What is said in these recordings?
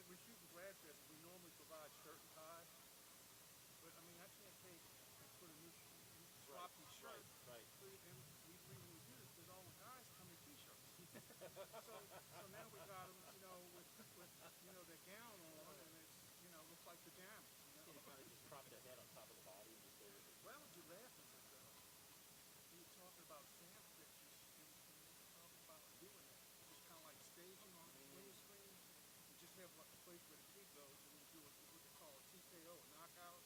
we're shooting glass vests. We normally provide shirt and tie, but I mean, I can't take and put a new swap these shirts. Right. So, and the reason we did it is because all the guys come in t-shirts. So now we got them, with their gown on, and it's looks like pajamas. You kind of just prop the head on top of the body and just go with it. Well, you're laughing, but we were talking about sand pictures, and we were talking about doing that. Just kind of like staging on the green screen. We just have like a place where the kid goes, and we do what they call a TKO, a knockout.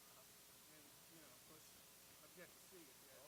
And of course, I've yet to see it yet.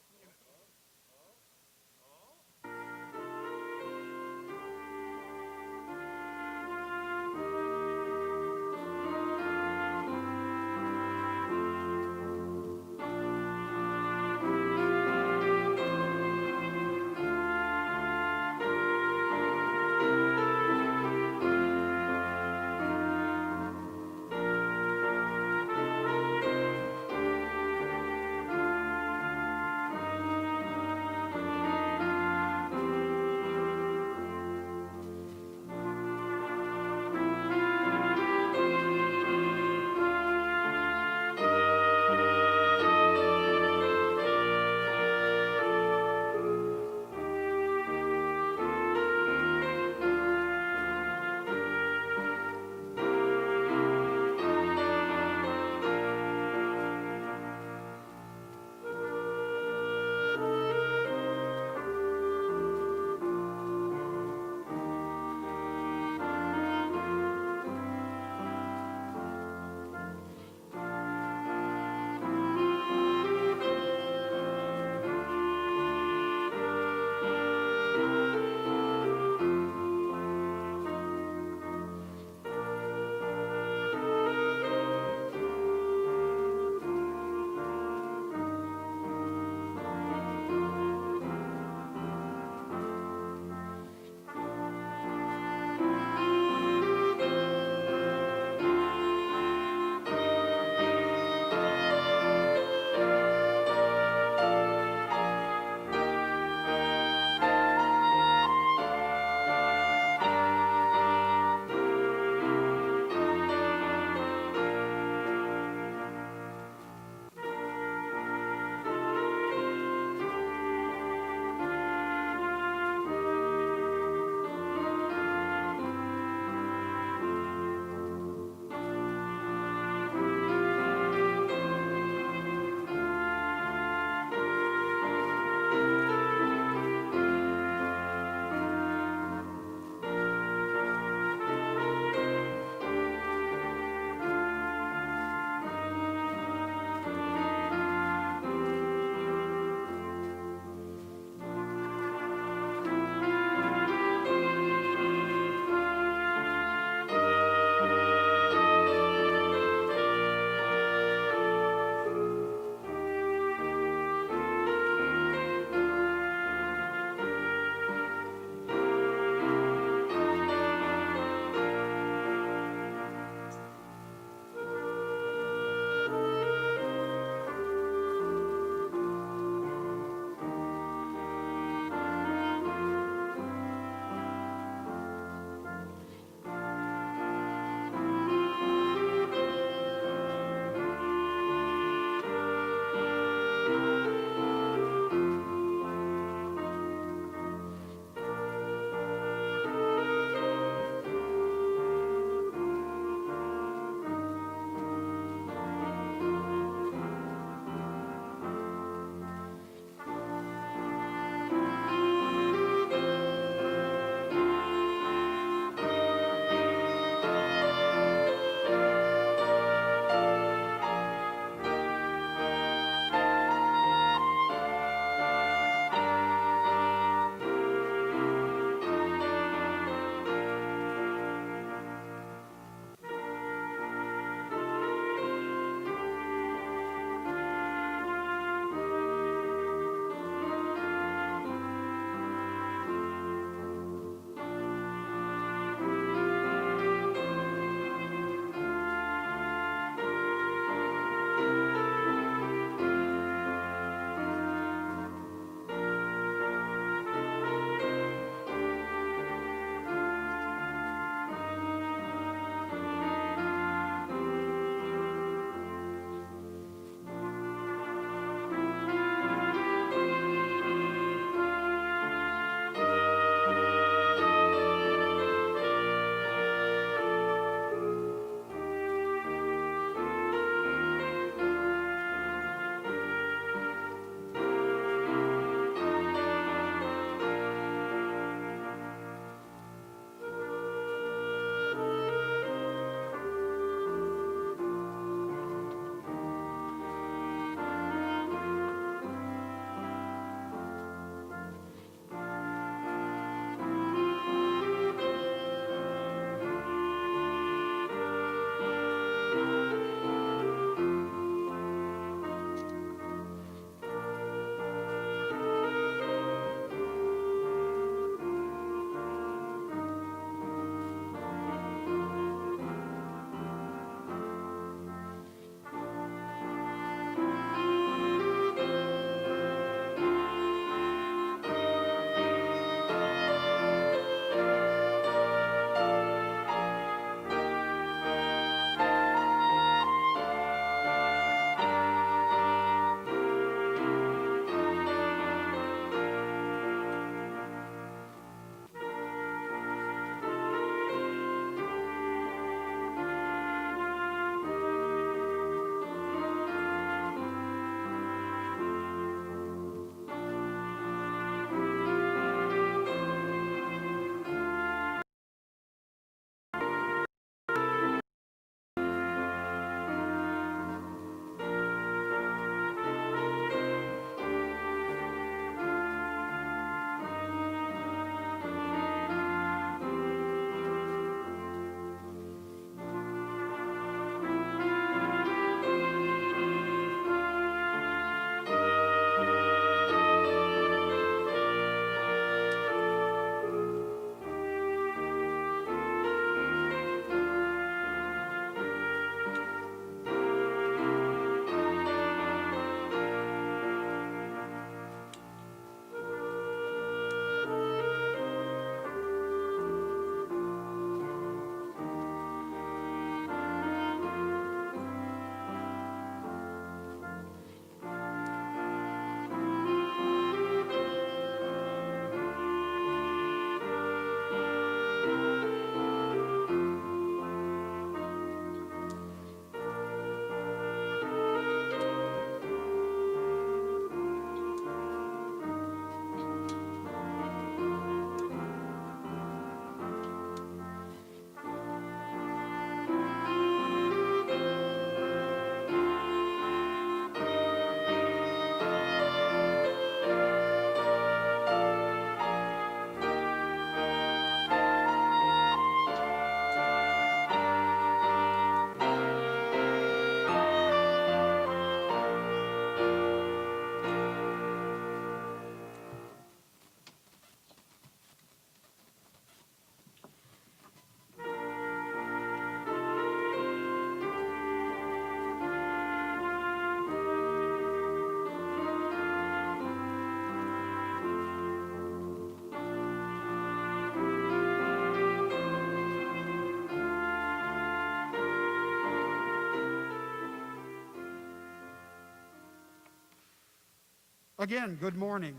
Again, good morning.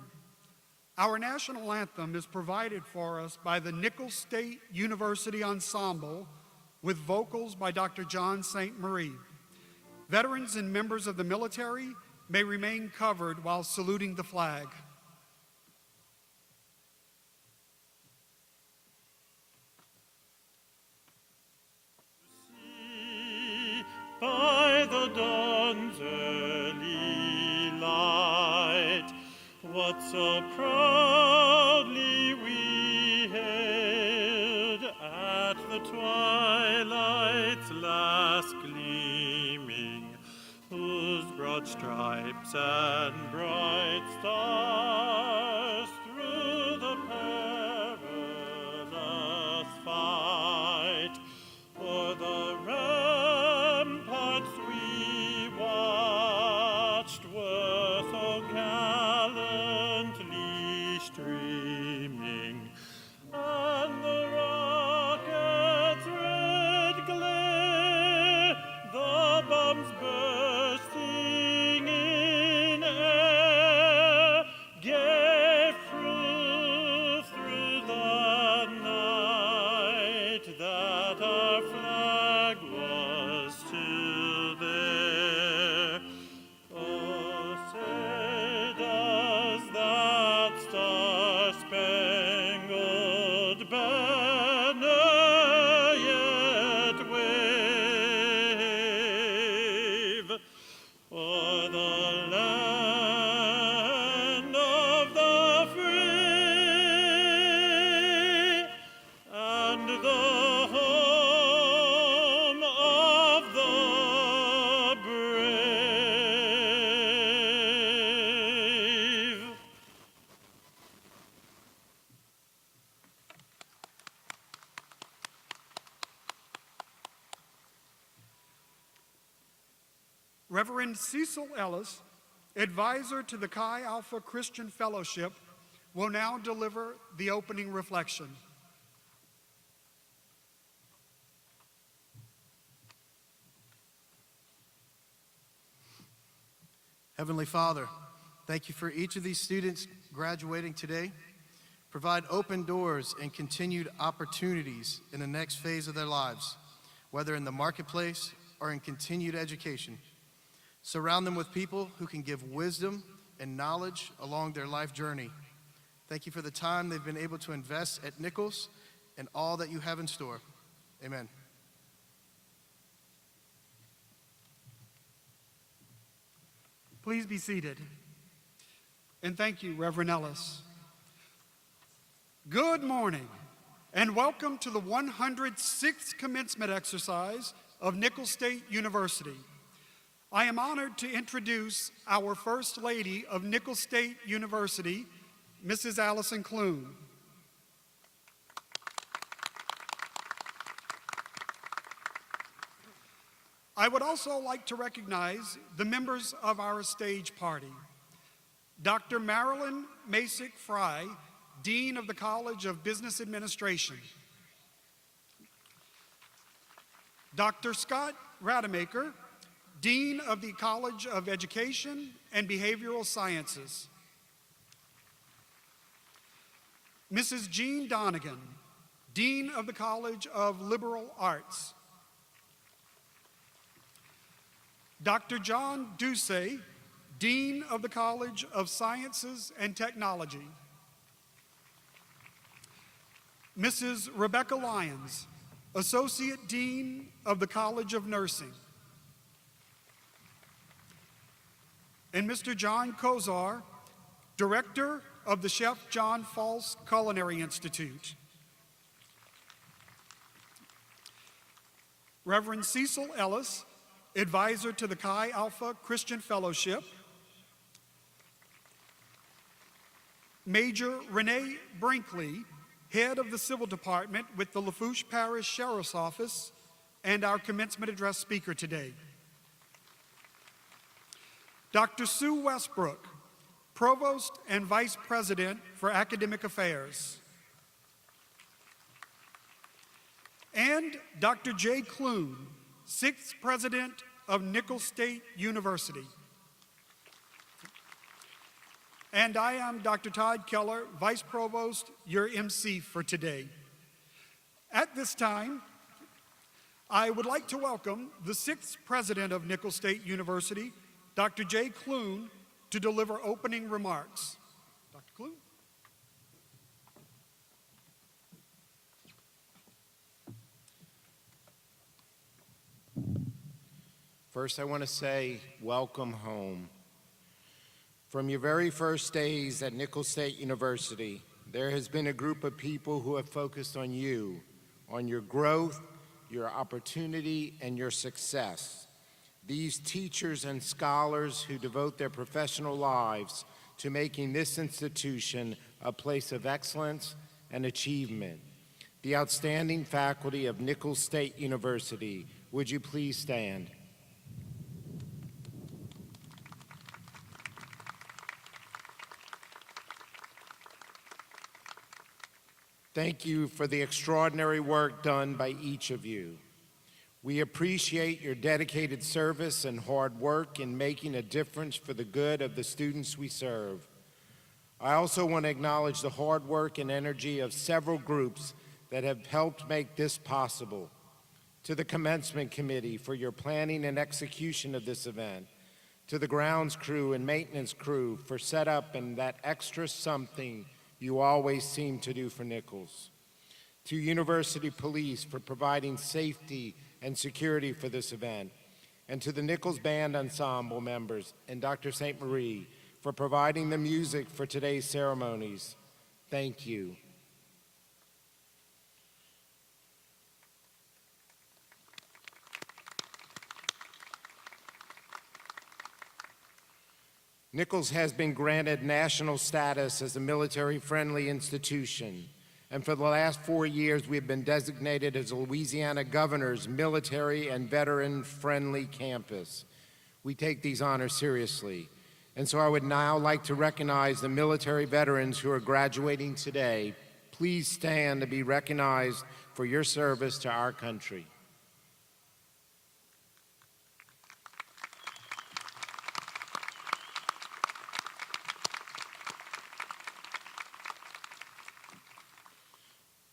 Our national anthem is provided for us by the Nicholls State University Ensemble with vocals by Dr. John St. Marie. Veterans and members of the military may remain covered while saluting the flag. By the dawn's early light, what so proudly we hailed at the twilight's last gleaming, whose broad stripes and bright stars through the perilous fight o'er the ramparts we watched were so gallantly streaming, and the rocket's red glare, the bombs bursting in air, gave proof through the night that our flag was still there. Oh, say does that star-spangled banner yet wave o'er the land of the free and the home of the brave. Reverend Cecil Ellis, advisor to the Chi Alpha Christian Fellowship, will now deliver the opening reflection. Heavenly Father, thank you for each of these students graduating today. Provide open doors and continued opportunities in the next phase of their lives, whether in the marketplace or in continued education. Surround them with people who can give wisdom and knowledge along their life journey. Thank you for the time they've been able to invest at Nicholls and all that you have in store. Amen. Please be seated. And thank you, Reverend Ellis. Good morning, and welcome to the 106th commencement exercise of Nicholls State University. I am honored to introduce our First Lady of Nicholls State University, Mrs. Allison Clune. I would also like to recognize the members of our stage party. Dr. Marilyn Masick Fry, Dean of the College of Business Administration. Dr. Scott Rademacher, Dean of the College of Education and Behavioral Sciences. Mrs. Jean Donegan, Dean of the College of Liberal Arts. Dr. John Ducey, Dean of the College of Sciences and Technology. Mrs. Rebecca Lyons, Associate Dean of the College of Nursing. And Mr. John Kozar, Director of the Chef John False Culinary Institute. Reverend Cecil Ellis, Advisor to the Chi Alpha Christian Fellowship. Major Renee Brinkley, Head of the Civil Department with the Lafourche Parish Sheriff's Office, and our commencement address speaker today. Dr. Sue Westbrook, Provost and Vice President for Academic Affairs. And Dr. Jay Clune, 6th President of Nicholls State University. And I am Dr. Todd Keller, Vice Provost, your MC for today. At this time, I would like to welcome the 6th President of Nicholls State University, Dr. Jay Clune, to deliver opening remarks. Dr. Clune. First, I want to say welcome home. From your very first days at Nicholls State University, there has been a group of people who have focused on you, on your growth, your opportunity, and your success. These teachers and scholars who devote their professional lives to making this institution a place of excellence and achievement. The outstanding faculty of Nicholls State University, would you please stand? Thank you for the extraordinary work done by each of you. We appreciate your dedicated service and hard work in making a difference for the good of the students we serve. I also want to acknowledge the hard work and energy of several groups that have helped make this possible. To the Commencement Committee for your planning and execution of this event. To the grounds crew and maintenance crew for setup and that extra something you always seem to do for Nicholls. To University Police for providing safety and security for this event. And to the Nicholls Band Ensemble members and Dr. St. Marie for providing the music for today's ceremonies. Thank you. Nicholls has been granted national status as a military-friendly institution, and for the last 4 years we have been designated as the Louisiana Governor's military and veteran-friendly campus. We take these honors seriously, and so I would now like to recognize the military veterans who are graduating today. Please stand to be recognized for your service to our country.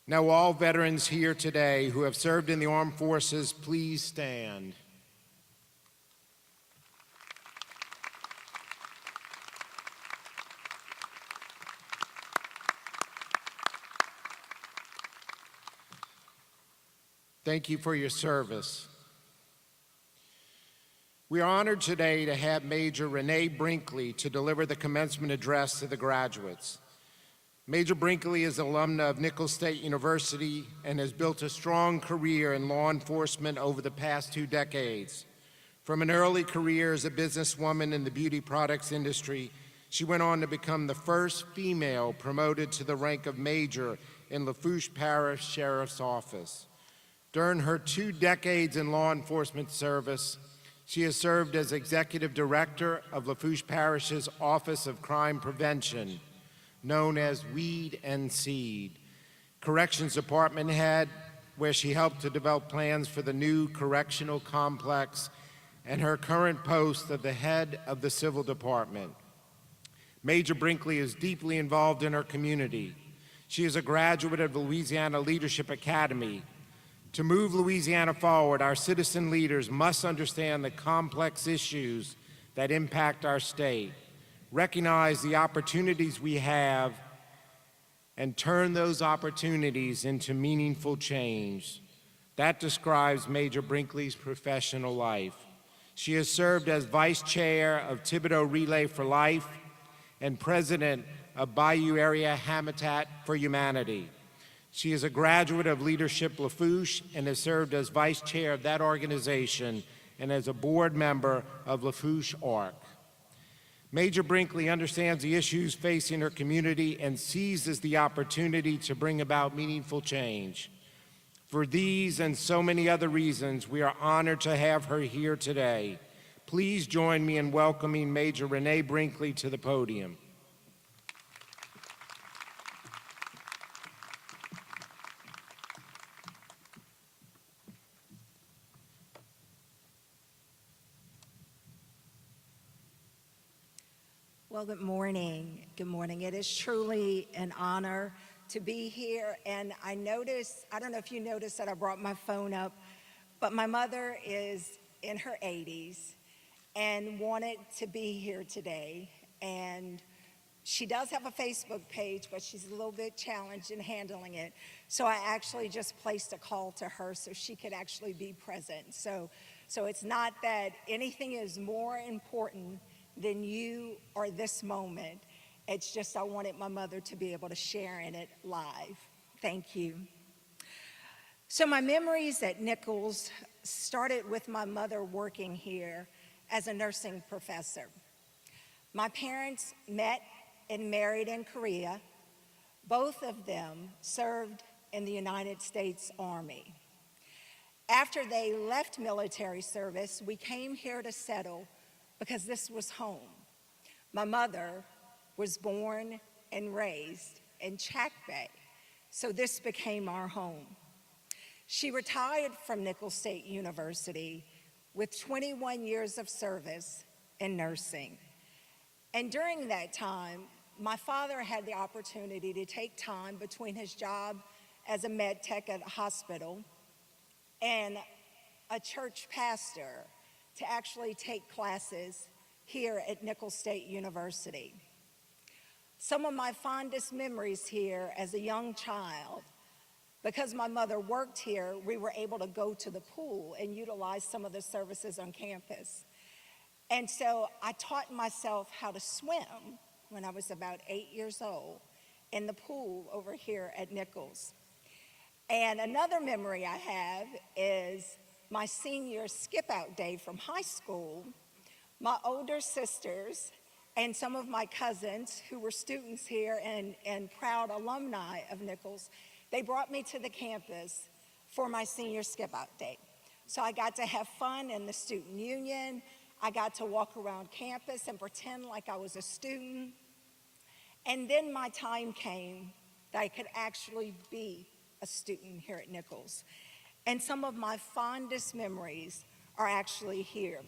Now, all veterans here today who have served in the armed forces, please stand. Thank you for your service. We are honored today to have Major Renee Brinkley to deliver the commencement address to the graduates. Major Brinkley is an alumna of Nicholls State University and has built a strong career in law enforcement over the past 2 decades. From an early career as a businesswoman in the beauty products industry, she went on to become the first female promoted to the rank of major in Lafourche Parish Sheriff's Office. During her 2 decades in law enforcement service, she has served as Executive Director of Lafourche Parish's Office of Crime Prevention, known as Weed and Seed, Corrections Department Head, where she helped to develop plans for the new correctional complex, and her current post of the head of the Civil Department. Major Brinkley is deeply involved in her community. She is a graduate of the Louisiana Leadership Academy. To move Louisiana forward, our citizen leaders must understand the complex issues that impact our state, recognize the opportunities we have, and turn those opportunities into meaningful change. That describes Major Brinkley's professional life. She has served as Vice Chair of Thibodeau Relay for Life and President of Bayou Area Habitat for Humanity. She is a graduate of Leadership Lafourche and has served as Vice Chair of that organization and as a board member of Lafourche ARC. Major Brinkley understands the issues facing her community and seizes the opportunity to bring about meaningful change. For these and so many other reasons, we are honored to have her here today. Please join me in welcoming Major Renee Brinkley to the podium. Well, good morning. Good morning. It is truly an honor to be here. And I don't know if you noticed that I brought my phone up, but my mother is in her 80s and wanted to be here today. And she does have a Facebook page, but she's a little bit challenged in handling it. So I actually just placed a call to her so she could actually be present. So it's not that anything is more important than you or this moment. It's just I wanted my mother to be able to share in it live. Thank you. So my memories at Nicholls started with my mother working here as a nursing professor. My parents met and married in Korea. Both of them served in the United States Army. After they left military service, we came here to settle because this was home. My mother was born and raised in Chack Bay, so this became our home. She retired from Nicholls State University with 21 years of service in nursing. And during that time, my father had the opportunity to take time between his job as a med tech at a hospital and a church pastor to actually take classes here at Nicholls State University. Some of my fondest memories here as a young child, because my mother worked here, we were able to go to the pool and utilize some of the services on campus. And so I taught myself how to swim when I was about 8 years old in the pool over here at Nicholls. And another memory I have is my senior skip-out day from high school. My older sisters and some of my cousins who were students here and proud alumni of Nicholls, they brought me to the campus for my senior skip-out day. So I got to have fun in the student union. I got to walk around campus and pretend like I was a student. And then my time came that I could actually be a student here at Nicholls. And some of my fondest memories are actually here.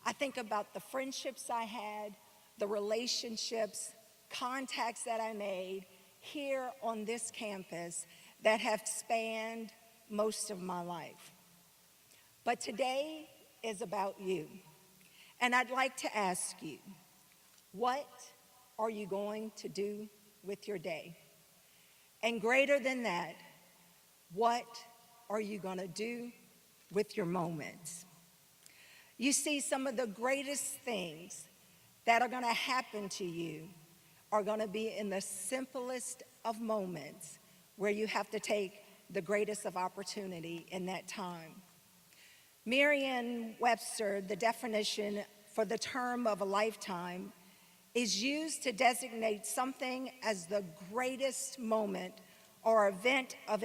I think about the friendships I had, the relationships, contacts that I made here on this campus that have spanned most of my life. But today is about you. And I'd like to ask you, what are you going to do with your day? And greater than that, what are you going to do with your moments? You see, some of the greatest things that are going to happen to you are going to be in the simplest of moments where you have to take the greatest of opportunity in that time. Merriam-Webster, the definition for the term of a lifetime, is used to designate something as the greatest moment or event of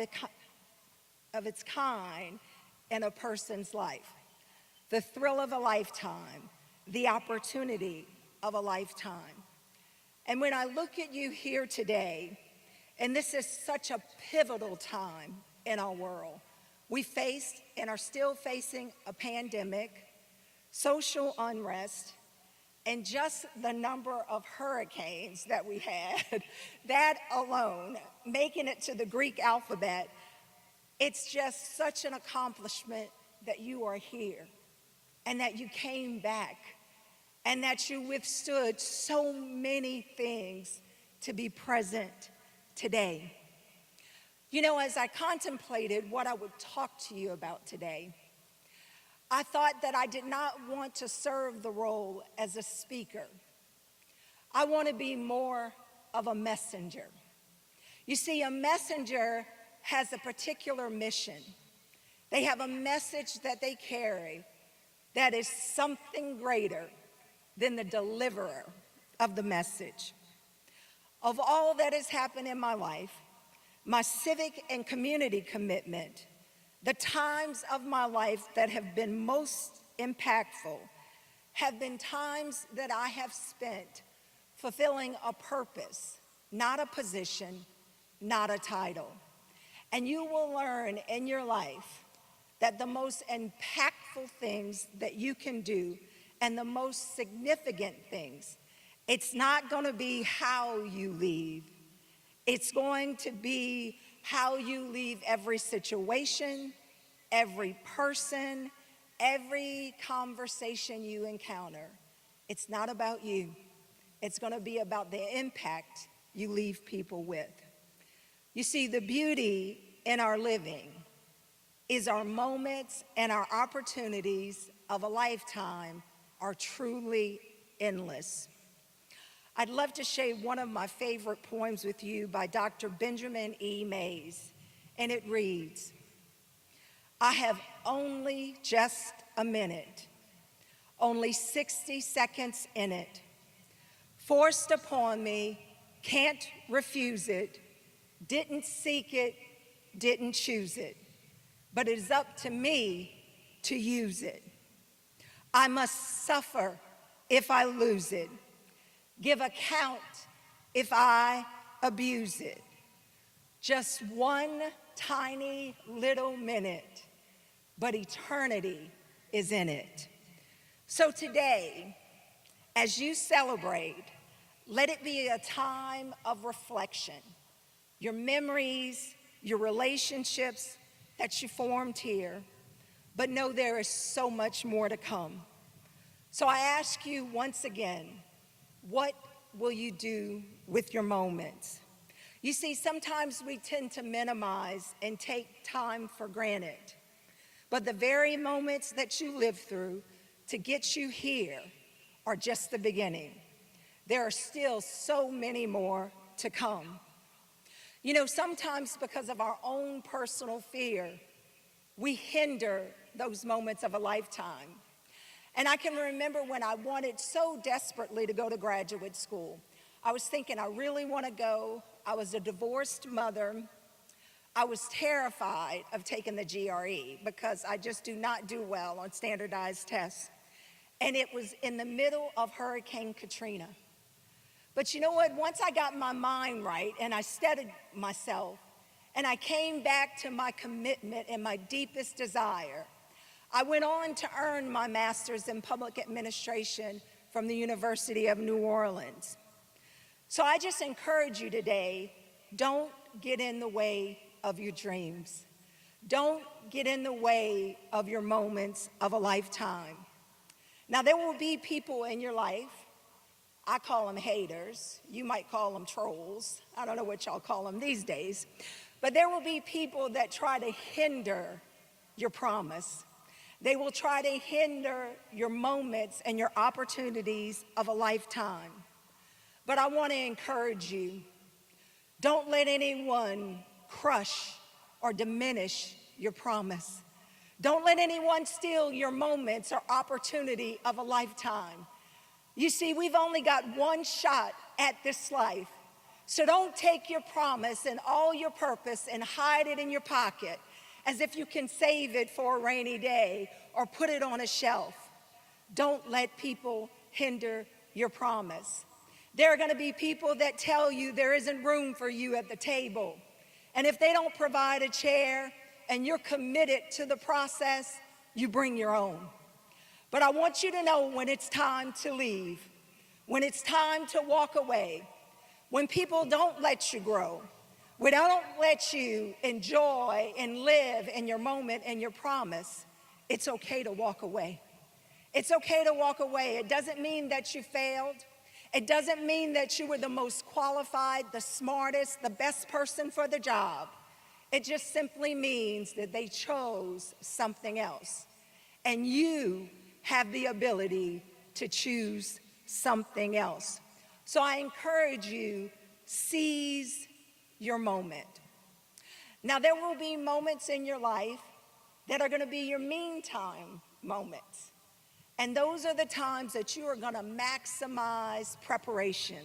its kind in a person's life. The thrill of a lifetime, the opportunity of a lifetime. And when I look at you here today, and this is such a pivotal time in our world, we faced and are still facing a pandemic, social unrest, and just the number of hurricanes that we had, that alone, making it to the Greek alphabet, it's just such an accomplishment that you are here and that you came back and that you withstood so many things to be present today. You know, as I contemplated what I would talk to you about today, I thought that I did not want to serve the role as a speaker. I want to be more of a messenger. You see, a messenger has a particular mission. They have a message that they carry that is something greater than the deliverer of the message. Of all that has happened in my life, my civic and community commitment, the times of my life that have been most impactful have been times that I have spent fulfilling a purpose, not a position, not a title. And you will learn in your life that the most impactful things that you can do and the most significant things It's not going to be how you leave. It's going to be how you leave every situation, every person, every conversation you encounter. It's not about you. It's going to be about the impact you leave people with. You see, the beauty in our living is our moments and our opportunities of a lifetime are truly endless. I'd love to share one of my favorite poems with you by Dr. Benjamin E. Mays, and it reads, I have only just a minute, only 60 seconds in it, forced upon me, can't refuse it, didn't seek it, didn't choose it, but it is up to me to use it. I must suffer if I lose it, give account if I abuse it. Just one tiny little minute, but eternity is in it. So today, as you celebrate, let it be a time of reflection. Your memories, your relationships that you formed here, but know there is so much more to come. So I ask you once again, what will you do with your moments? You see, sometimes we tend to minimize and take time for granted, but the very moments that you live through to get you here are just the beginning. There are still so many more to come. You know, sometimes because of our own personal fear, we hinder those moments of a lifetime. And I can remember when I wanted so desperately to go to graduate school. I was thinking, I really want to go. I was a divorced mother. I was terrified of taking the GRE because I just do not do well on standardized tests. And it was in the middle of Hurricane Katrina. But you know what? Once I got my mind right and I steadied myself and I came back to my commitment and my deepest desire, I went on to earn my master's in public administration from the University of New Orleans. So I just encourage you today, don't get in the way of your dreams. Don't get in the way of your moments of a lifetime. Now, there will be people in your life, I call them haters, you might call them trolls, I don't know what y'all call them these days, but there will be people that try to hinder your promise. They will try to hinder your moments and your opportunities of a lifetime. But I want to encourage you, don't let anyone crush or diminish your promise. Don't let anyone steal your moments or opportunity of a lifetime. You see, we've only got one shot at this life. So don't take your promise and all your purpose and hide it in your pocket as if you can save it for a rainy day or put it on a shelf. Don't let people hinder your promise. There are going to be people that tell you there isn't room for you at the table. And if they don't provide a chair and you're committed to the process, you bring your own. But I want you to know when it's time to leave, when it's time to walk away, when people don't let you grow, when they don't let you enjoy and live in your moment and your promise, it's okay to walk away. It's okay to walk away. It doesn't mean that you failed. It doesn't mean that you were the most qualified, the smartest, the best person for the job. It just simply means that they chose something else. And you have the ability to choose something else. So I encourage you, seize your moment. Now, there will be moments in your life that are going to be your meantime moments. And those are the times that you are going to maximize preparation.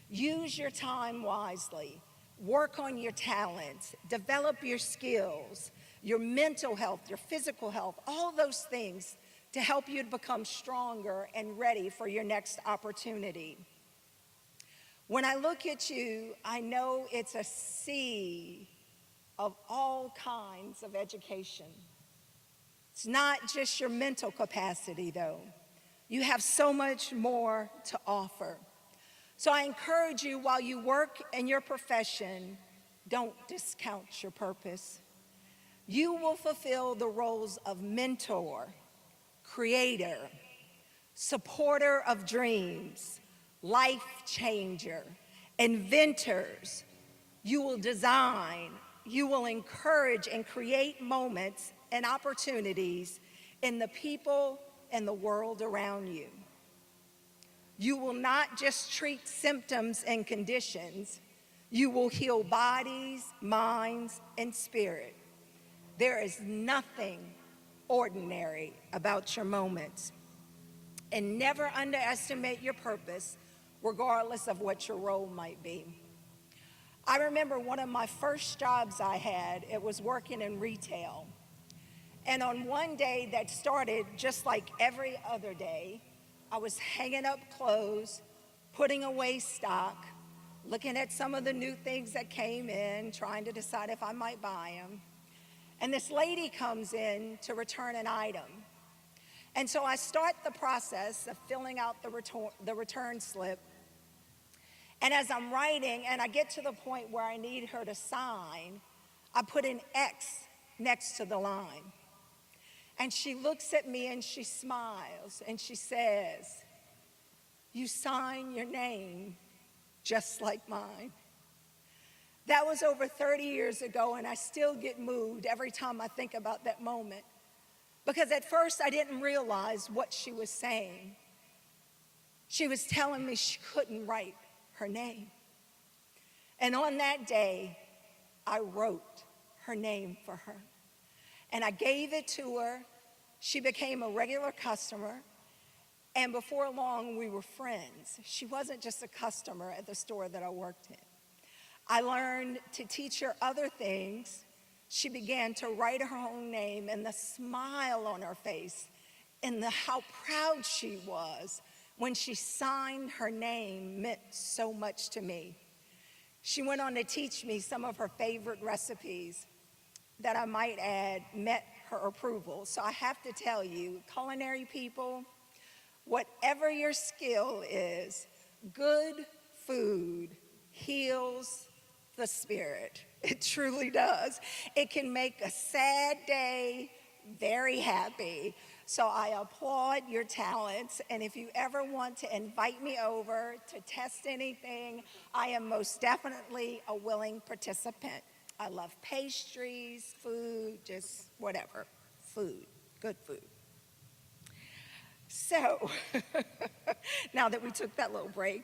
Use your time wisely. Work on your talents. Develop your skills, your mental health, your physical health, all those things to help you to become stronger and ready for your next opportunity. When I look at you, I know it's a sea of all kinds of education. It's not just your mental capacity, though. You have so much more to offer. So I encourage you, while you work in your profession, don't discount your purpose. You will fulfill the roles of mentor, creator, supporter of dreams, life changer, inventors. You will design, you will encourage and create moments and opportunities in the people and the world around you. You will not just treat symptoms and conditions, you will heal bodies, minds, and spirit. There is nothing ordinary about your moments. And never underestimate your purpose, regardless of what your role might be. I remember one of my first jobs I had, it was working in retail. And on one day that started just like every other day, I was hanging up clothes, putting away stock, looking at some of the new things that came in, trying to decide if I might buy them. And this lady comes in to return an item. And so I start the process of filling out the return slip. And as I'm writing, and I get to the point where I need her to sign, I put an X next to the line. And she looks at me and she smiles and she says, "You sign your name just like mine." That was over 30 years ago, and I still get moved every time I think about that moment. Because at first I didn't realize what she was saying. She was telling me she couldn't write her name. And on that day, I wrote her name for her. And I gave it to her. She became a regular customer. And before long, we were friends. She wasn't just a customer at the store that I worked in. I learned to teach her other things. She began to write her own name, and the smile on her face and how proud she was when she signed her name meant so much to me. She went on to teach me some of her favorite recipes that, I might add, met her approval. So I have to tell you, culinary people, whatever your skill is, good food heals the spirit. It truly does. It can make a sad day very happy. So I applaud your talents, and if you ever want to invite me over to test anything, I am most definitely a willing participant. I love pastries, food, just whatever. Food, good food. So, now that we took that little break,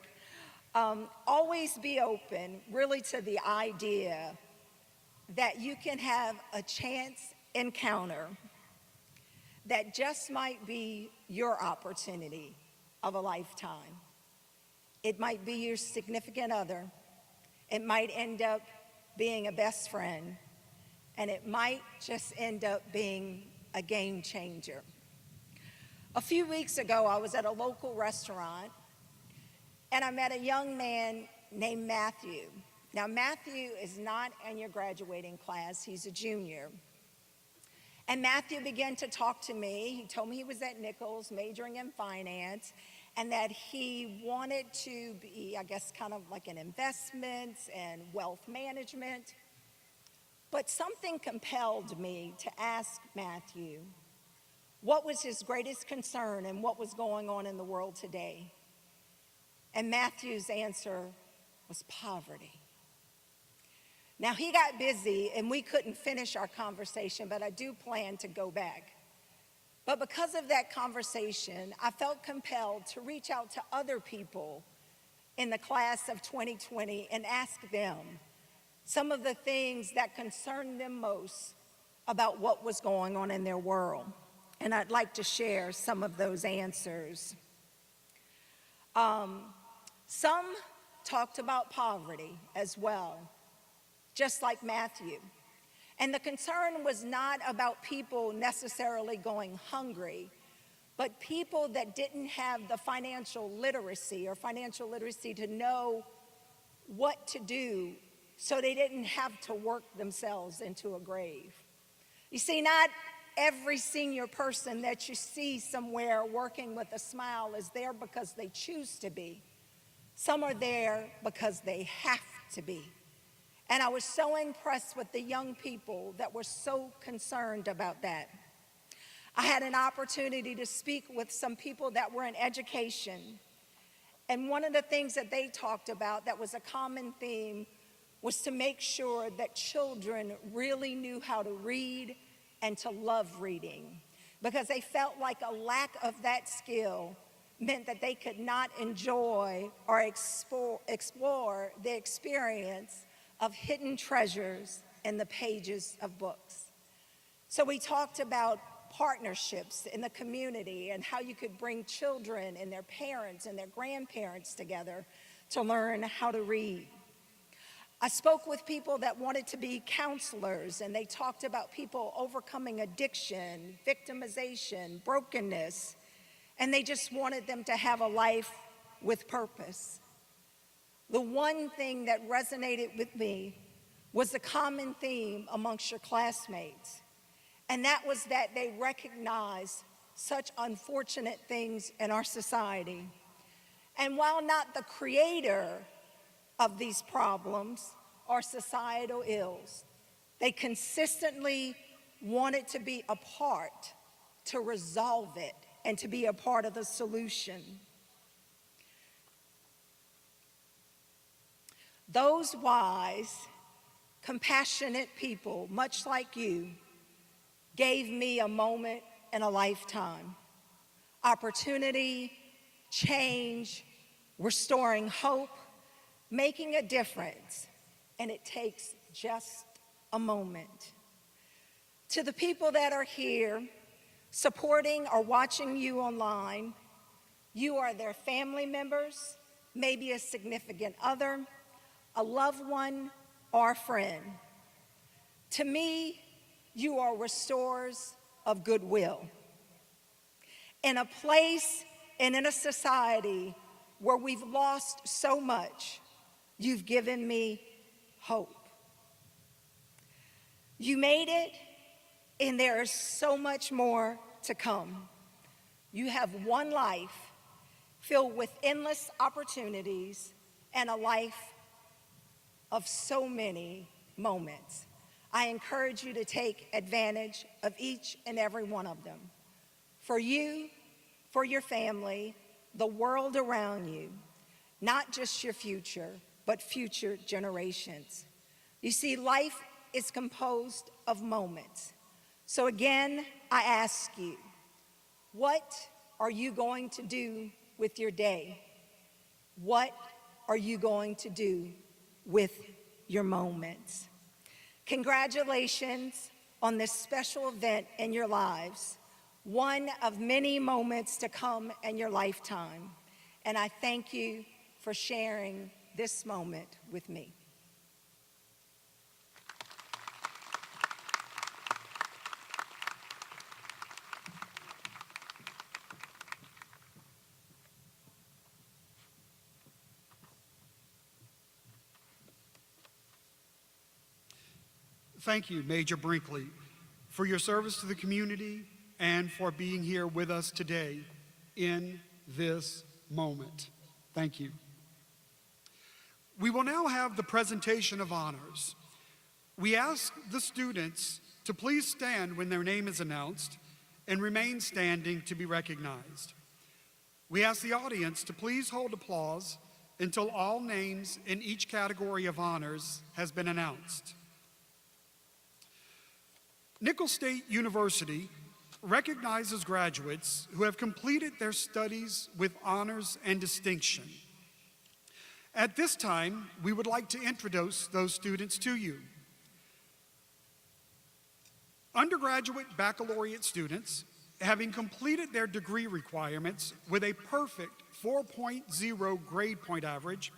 always be open really to the idea that you can have a chance encounter that just might be your opportunity of a lifetime. It might be your significant other. It might end up being a best friend. And it might just end up being a game changer. A few weeks ago, I was at a local restaurant, and I met a young man named Matthew. Now, Matthew is not in your graduating class. He's a junior. And Matthew began to talk to me. He told me he was at Nicholls, majoring in finance, and that he wanted to be, I guess, kind of like in investments and wealth management. But something compelled me to ask Matthew what was his greatest concern and what was going on in the world today. And Matthew's answer was poverty. Now, he got busy and we couldn't finish our conversation, but I do plan to go back. But because of that conversation, I felt compelled to reach out to other people in the class of 2020 and ask them some of the things that concerned them most about what was going on in their world. And I'd like to share some of those answers. Some talked about poverty as well, just like Matthew. And the concern was not about people necessarily going hungry, but people that didn't have the financial literacy to know what to do so they didn't have to work themselves into a grave. You see, not every senior person that you see somewhere working with a smile is there because they choose to be. Some are there because they have to be. And I was so impressed with the young people that were so concerned about that. I had an opportunity to speak with some people that were in education. And one of the things that they talked about that was a common theme was to make sure that children really knew how to read and to love reading, because they felt like a lack of that skill meant that they could not enjoy or explore the experience of hidden treasures in the pages of books. So we talked about partnerships in the community and how you could bring children and their parents and their grandparents together to learn how to read. I spoke with people that wanted to be counselors, and they talked about people overcoming addiction, victimization, brokenness, and they just wanted them to have a life with purpose. The one thing that resonated with me was the common theme amongst your classmates, and that was that they recognized such unfortunate things in our society. And while not the creator of these problems or societal ills, they consistently wanted to be a part to resolve it and to be a part of the solution. Those wise, compassionate people, much like you, gave me a moment in a lifetime. Opportunity, change, restoring hope, making a difference, and it takes just a moment. To the people that are here, supporting or watching you online, you are their family members, maybe a significant other, a loved one, or a friend. To me, you are restorers of goodwill. In a place and in a society where we've lost so much, you've given me hope. You made it, and there is so much more to come. You have one life filled with endless opportunities and a life of so many moments. I encourage you to take advantage of each and every one of them. For you, for your family, the world around you, not just your future, but future generations. You see, life is composed of moments. So again, I ask you, what are you going to do with your day? What are you going to do with your moments? Congratulations on this special event in your lives, one of many moments to come in your lifetime. And I thank you for sharing this moment with me. Thank you, Major Brinkley, for your service to the community and for being here with us today in this moment. Thank you. We will now have the presentation of honors. We ask the students to please stand when their name is announced and remain standing to be recognized. We ask the audience to please hold applause until all names in each category of honors has been announced. Nicholls State University recognizes graduates who have completed their studies with honors and distinction. At this time, we would like to introduce those students to you. Undergraduate baccalaureate students, having completed their degree requirements with a perfect 4.0 grade point average,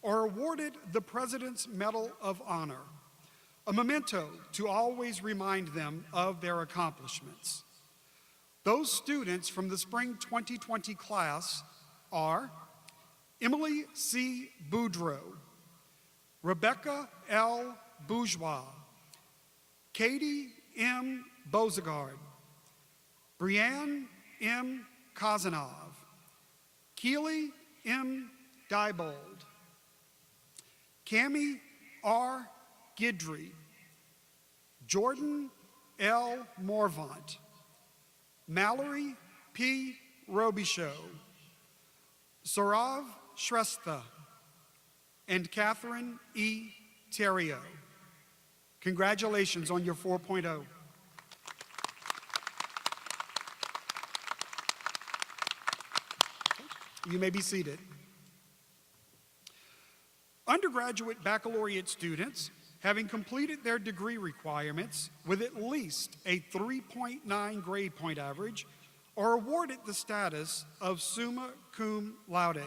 are awarded the President's Medal of Honor, a memento to always remind them of their accomplishments. Those students from the spring 2020 class are Emily C. Boudreau, Rebecca L. Bourgeois, Katie M. Bozagard, Brianne M. Kazanov, Keely M. Diebold, Cami R. Gidry, Jordan L. Morvant, Mallory P. Robichaud, Saurav Shrestha, and Catherine E. Terrio. Congratulations on your 4.0. You may be seated. Undergraduate baccalaureate students, having completed their degree requirements with at least a 3.9 grade point average, are awarded the status of summa cum laude.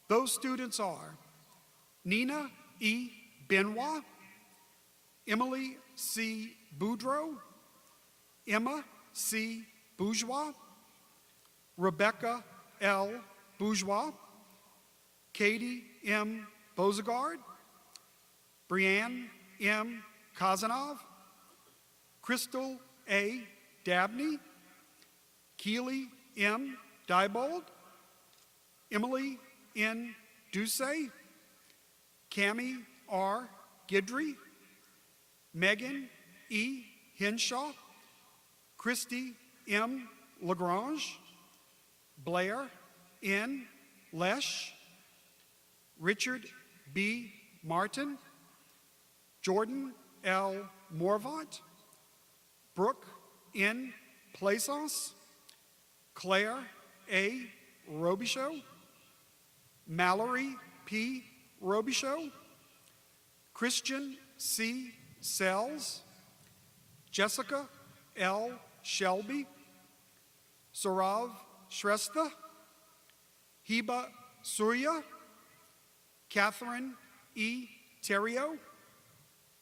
Those students are Nina E. Benoit, Emily C. Boudreau, Emma C. Bourgeois, Rebecca L. Bourgeois, Katie M. Bozegard, Brianne M. Kazanov, Crystal A. Dabney, Keely M. Diebold, Emily N. Ducey, Cami R. Gidry, Megan E. Henshaw, Christy M. Lagrange, Blair N. Lesh, Richard B. Martin, Jordan L. Morvant, Brooke N. Plaisance, Claire A. Robichaud, Mallory P. Robichaud, Christian C. Sells, Jessica L. Shelby, Saurav Shrestha, Heba Surya, Catherine E. Terrio,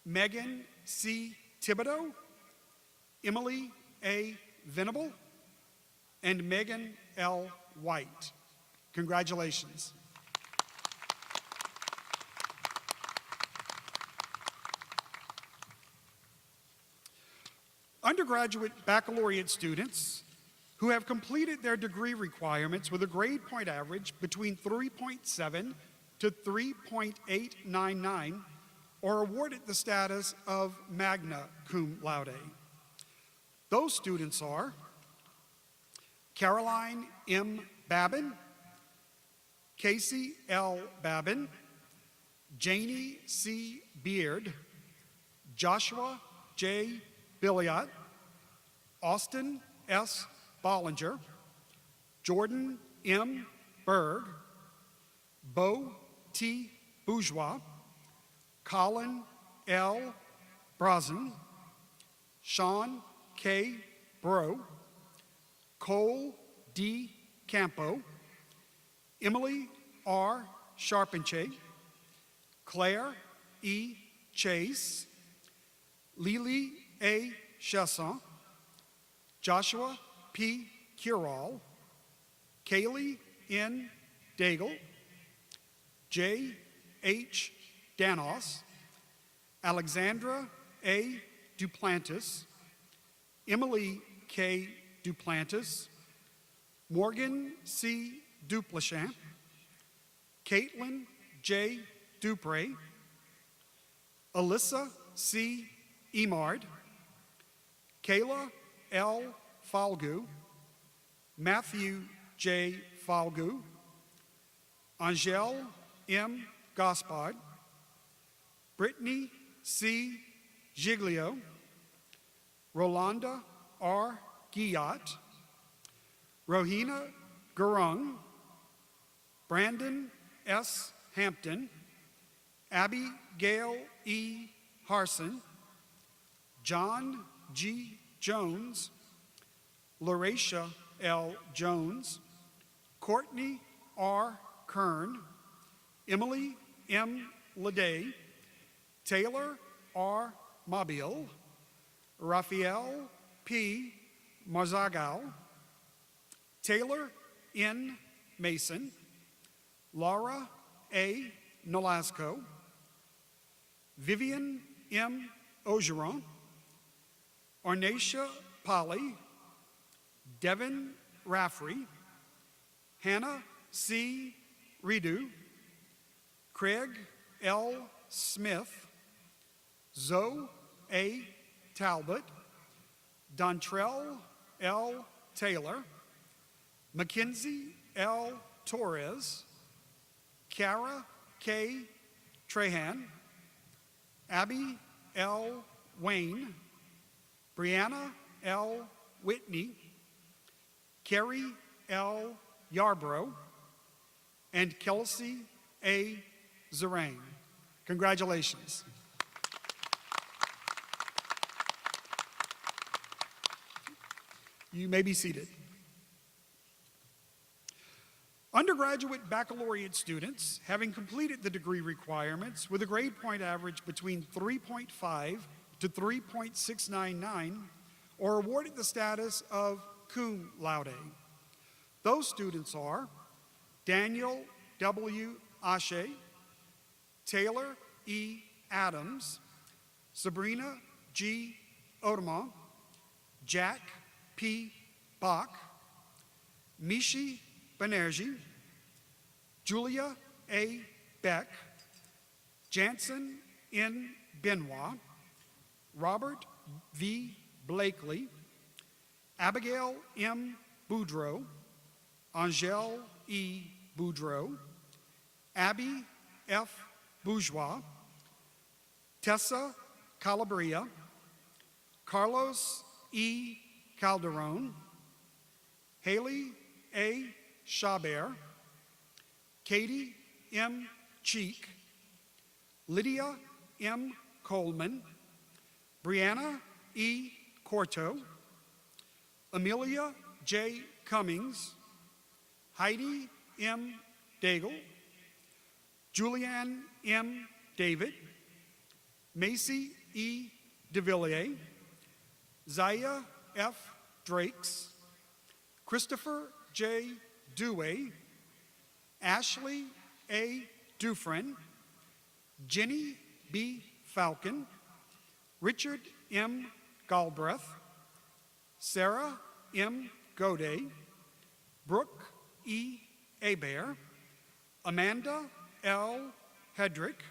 Megan C. Thibodeau, Emily A. Venable, and Megan L. White. Congratulations. Undergraduate baccalaureate students who have completed their degree requirements with a grade point average between 3.7 to 3.899 are awarded the status of magna cum laude. Those students are Caroline M. Babin, Casey L. Babin, Janie C. Beard, Joshua J. Billiot, Austin S. Bollinger, Jordan M. Berg, Bo T. Bourgeois, Colin L. Brazen, Sean K. Bro, Cole D. Campo, Emily R. Charpentier, Claire E. Chase, Lily A. Chasson, Joshua P. Curall, Kaylee N. Daigle, J. H. Danos, Alexandra A. Duplantis, Emily K. Duplantis, Morgan C. Duplichamp, Caitlin J. Dupre, Alyssa C. Emard, Kayla L. Falgu, Matthew J. Falgu, Angel M. Gaspard, Brittany C. Giglio, Rolanda R. Guillot, Rohina Gurung, Brandon S. Hampton, Abigail E. Harson, John G. Jones, Lauracia L. Jones, Courtney R. Kern, Emily M. Leday, Taylor R. Mobile, Raphael P. Marzagal, Taylor N. Mason, Laura A. Nolasco, Vivian M. Ogeron, Ornacia Polly, Devin Raffrey, Hannah C. Redu, Craig L. Smith, Zoe A. Talbot, Dontrell L. Taylor, Mackenzie L. Torres, Kara K. Trahan, Abby L. Wayne, Brianna L. Whitney, Carrie L. Yarbrough, and Kelsey A. Zarain. Congratulations. You may be seated. Undergraduate baccalaureate students, having completed the degree requirements with a grade point average between 3.5 to 3.699, are awarded the status of cum laude. Those students are Daniel W. Ashe, Taylor E. Adams, Sabrina G. Odema, Jack P. Bach, Mishi Banerjee, Julia A. Beck, Jansen N. Benoit, Robert V. Blakely, Abigail M. Boudreau, Angèle E. Boudreau, Abby F. Bourgeois, Tessa Calabria, Carlos E. Calderon, Haley A. Chabert, Katie M. Cheek, Lydia M. Coleman, Brianna E. Corto, Amelia J. Cummings, Heidi M. Daigle, Julianne M. David, Macy E. DeVilliers, Zaya F. Drakes, Christopher J. Dewey, Ashley A. Dufresne, Jenny B. Falcon, Richard M. Galbraith, Sarah M. Godet, Brooke E. Hebert, Amanda L. Hedrick,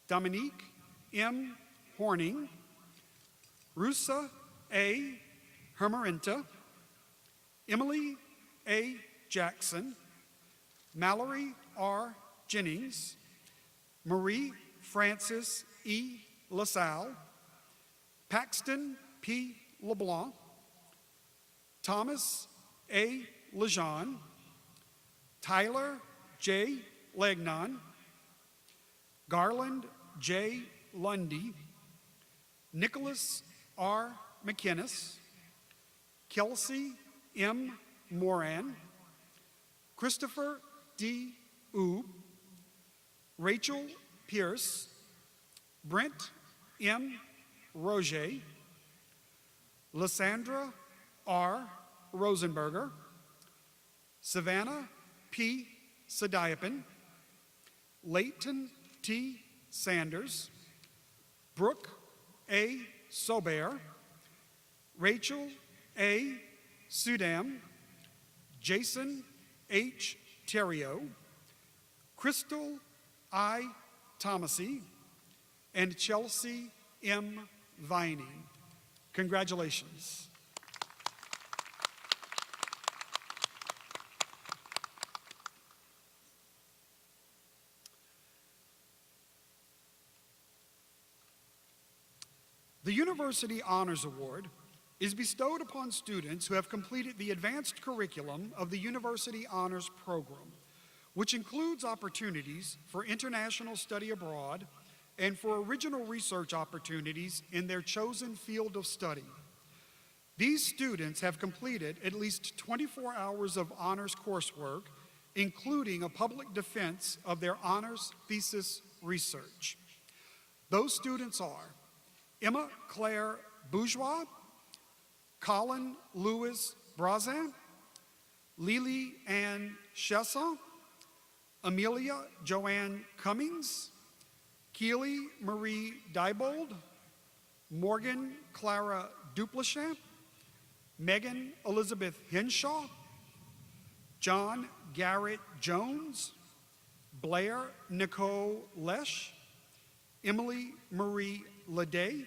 Dominique M. Horning, Rusa A. Hermarinta, Emily A. Jackson, Mallory R. Jennings, Marie Frances E. LaSalle, Paxton P. LeBlanc, Thomas A. Lejeune, Tyler J. Legnon, Garland J. Lundy, Nicholas R. McInnes, Kelsey M. Moran, Christopher D. Oob, Rachel Pierce, Brent M. Roger, Lysandra R. Rosenberger, Savannah P. Sadiapin, Leighton T. Sanders, Brooke A. Sober, Rachel A. Sudam, Jason H. Terrio, Crystal I. Thomasy, and Chelsea M. Vining. Congratulations. The University Honors Award is bestowed upon students who have completed the advanced curriculum of the University Honors Program, which includes opportunities for international study abroad and for original research opportunities in their chosen field of study. These students have completed at least 24 hours of honors coursework, including a public defense of their honors thesis research. Those students are Emma Claire Bourgeois, Colin Louis Brazin, Lily Ann Chesson, Amelia Joanne Cummings, Keely Marie Diebold, Morgan Clara Duplichamp, Megan Elizabeth Henshaw, John Garrett Jones, Blair Nicole Lesh, Emily Marie Leday,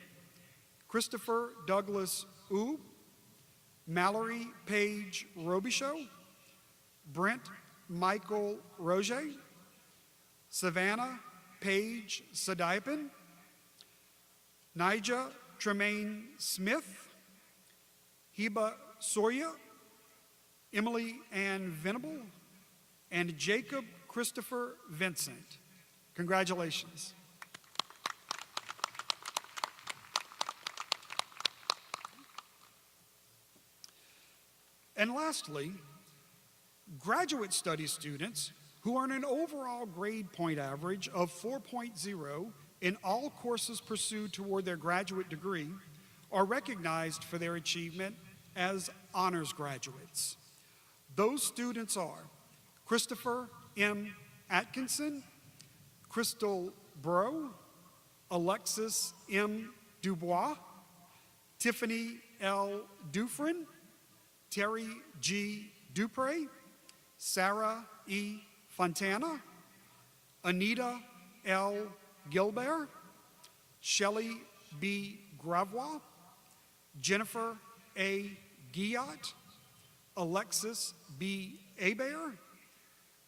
Christopher Douglas Oob, Mallory Page Robichaud, Brent Michael Roger, Savannah Page Sadiapin, Nija Tremaine Smith, Heba Soya, Emily Ann Venable, and Jacob Christopher Vincent. Congratulations. And lastly, graduate study students who earn an overall grade point average of 4.0 in all courses pursued toward their graduate degree are recognized for their achievement as honors graduates. Those students are Christopher M. Atkinson, Crystal Bro, Alexis M. Dubois, Tiffany L. Dufresne, Terry G. Dupre, Sarah E. Fontana, Anita L. Gilbert, Shelley B. Gravois, Jennifer A. Guillot, Alexis B. Hebert,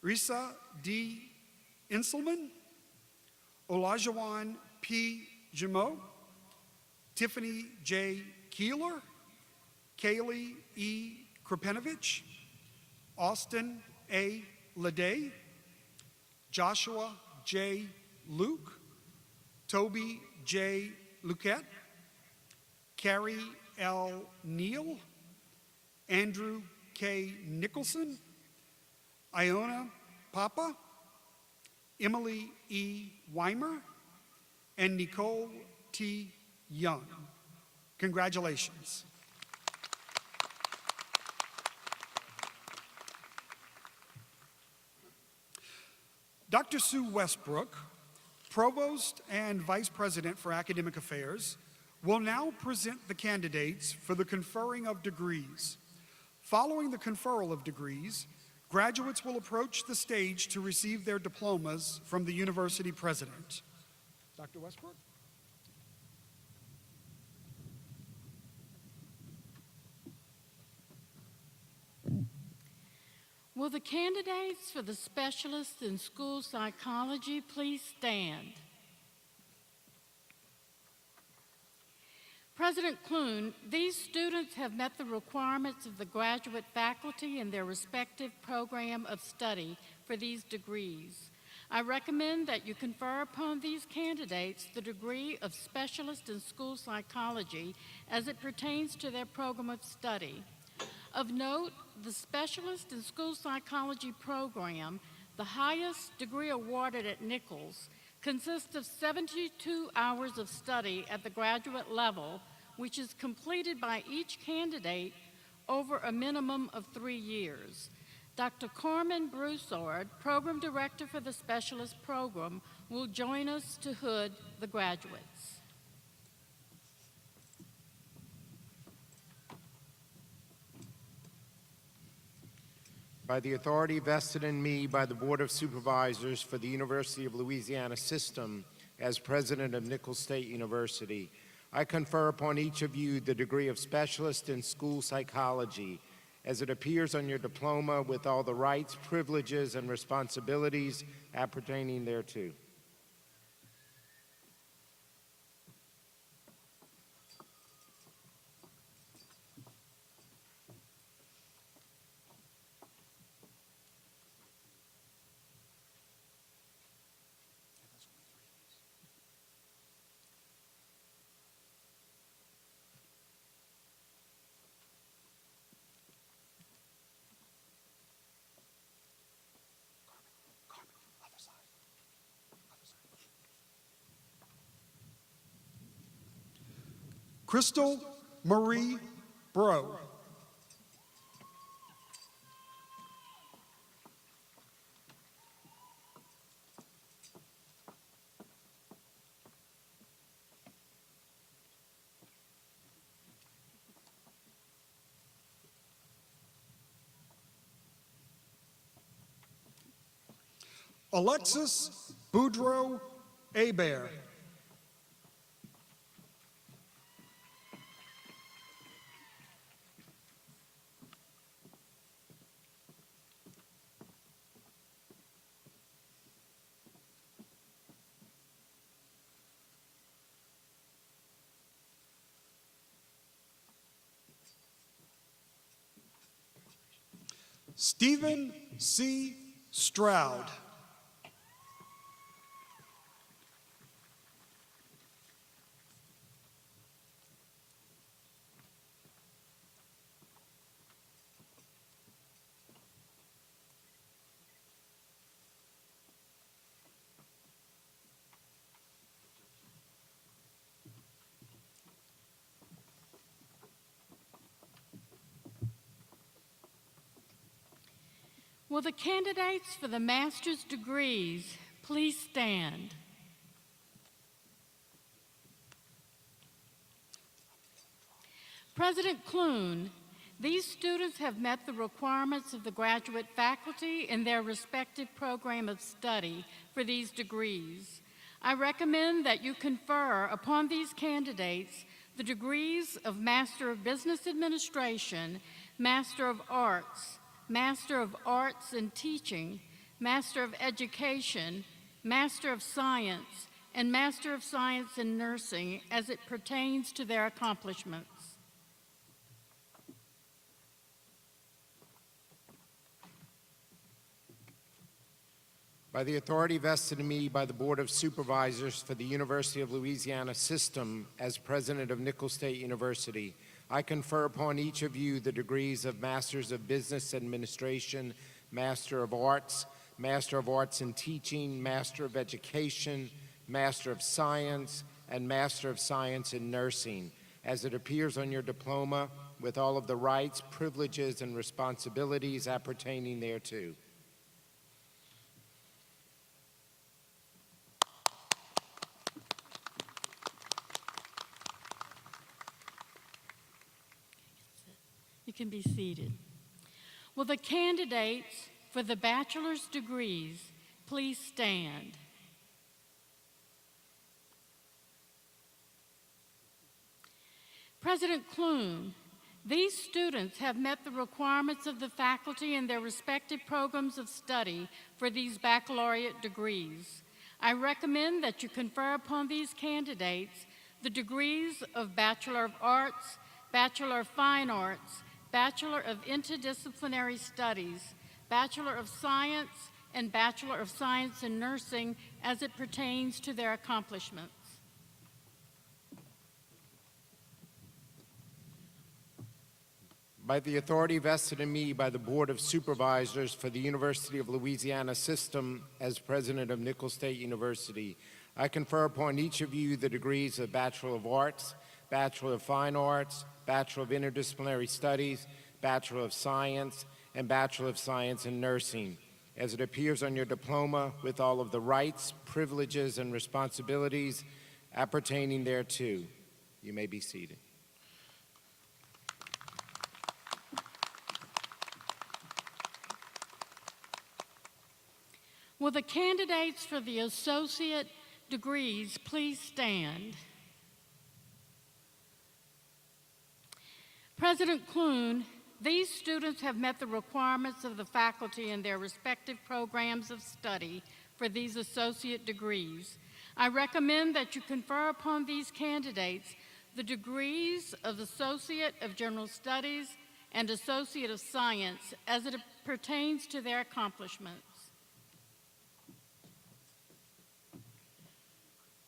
Risa D. Inselman, Olajuwon P. Jameau, Tiffany J. Keeler, Kaylee E. Krepenovich, Austin A. Leday, Joshua J. Luke, Toby J. Luquette, Carrie L. Neal, Andrew K. Nicholson, Iona Papa, Emily E. Weimer, and Nicole T. Young. Congratulations. Dr. Sue Westbrook, Provost and Vice President for Academic Affairs, will now present the candidates for the conferring of degrees. Following the conferral of degrees, graduates will approach the stage to receive their diplomas from the university president. Dr. Westbrook? Will the candidates for the specialists in school psychology please stand? President Clune, these students have met the requirements of the graduate faculty in their respective program of study for these degrees. I recommend that you confer upon these candidates the degree of specialist in school psychology as it pertains to their program of study. Of note, the Specialist in School Psychology program, the highest degree awarded at Nicholls, consists of 72 hours of study at the graduate level, which is completed by each candidate over a minimum of 3 years. Dr. Carmen Broussard, Program Director for the Specialist Program, will join us to hood the graduates. By the authority vested in me by the Board of Supervisors for the University of Louisiana System as President of Nicholls State University, I confer upon each of you the degree of Specialist in School Psychology as it appears on your diploma with all the rights, privileges, and responsibilities appertaining thereto. Crystal Marie Bro. Alexis Boudreau Hebert. Stephen C. Stroud. Will the candidates for the master's degrees please stand? President Clune, these students have met the requirements of the graduate faculty in their respective program of study for these degrees. I recommend that you confer upon these candidates the degrees of Master of Business Administration, Master of Arts, Master of Arts in Teaching, Master of Education, Master of Science, and Master of Science in Nursing as it pertains to their accomplishments. By the authority vested in me by the Board of Supervisors for the University of Louisiana System as President of Nicholls State University, I confer upon each of you the degrees of Masters of Business Administration, Master of Arts in Teaching, Master of Education, Master of Science, and Master of Science in Nursing, as it appears on your diploma, with all of the rights, privileges, and responsibilities appertaining thereto. You can be seated. Will the candidates for the bachelor's degrees please stand? President Clune, these students have met the requirements of the faculty in their respective programs of study for these baccalaureate degrees. I recommend that you confer upon these candidates the degrees of Bachelor of Arts, Bachelor of Fine Arts, Bachelor of Interdisciplinary Studies, Bachelor of Science, and Bachelor of Science in Nursing as it pertains to their accomplishments. By the authority vested in me by the Board of Supervisors for the University of Louisiana System as President of Nicholls State University, I confer upon each of you the degrees of Bachelor of Arts, Bachelor of Fine Arts, Bachelor of Interdisciplinary Studies, Bachelor of Science, and Bachelor of Science in Nursing, as it appears on your diploma, with all of the rights, privileges, and responsibilities appertaining thereto. You may be seated. Will the candidates for the associate degrees please stand? President Clune, these students have met the requirements of the faculty in their respective programs of study for these associate degrees. I recommend that you confer upon these candidates the degrees of Associate of General Studies and Associate of Science as it pertains to their accomplishments.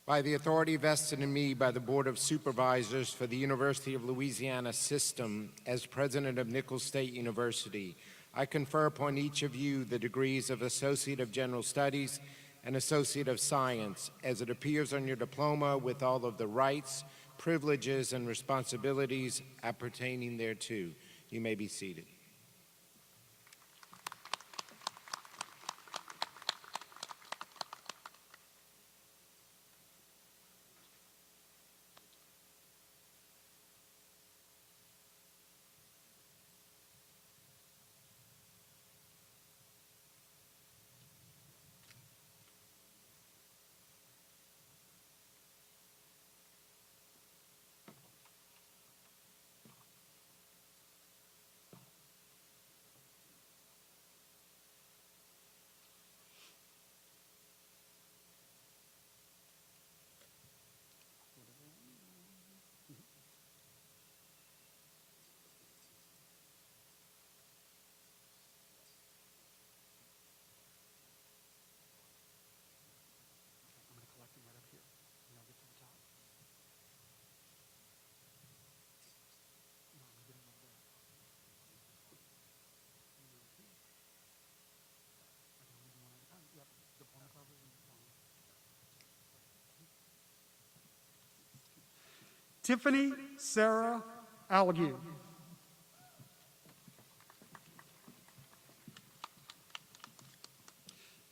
By the authority vested in me by the Board of Supervisors for the University of Louisiana System as President of Nicholls State University, I confer upon each of you the degrees of Associate of General Studies and Associate of Science as it appears on your diploma, with all of the rights, privileges, and responsibilities appertaining thereto. You may be seated. Tiffany Sarah Algue.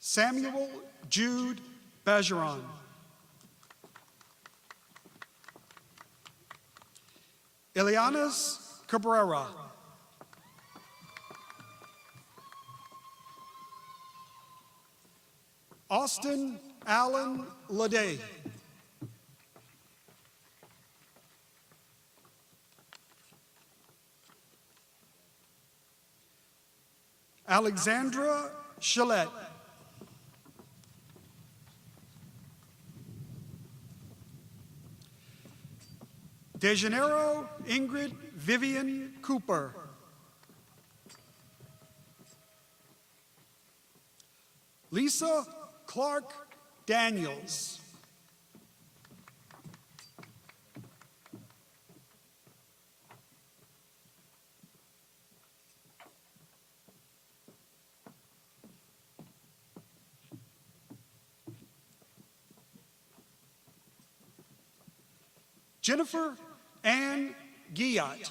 Samuel Jude Bergeron. Elianis Cabrera. Austin Allen Lede. Alexandra Gillette. DeJaneiro Ingrid Vivian Cooper. Lisa Clark Daniels. Jennifer Ann Guillot.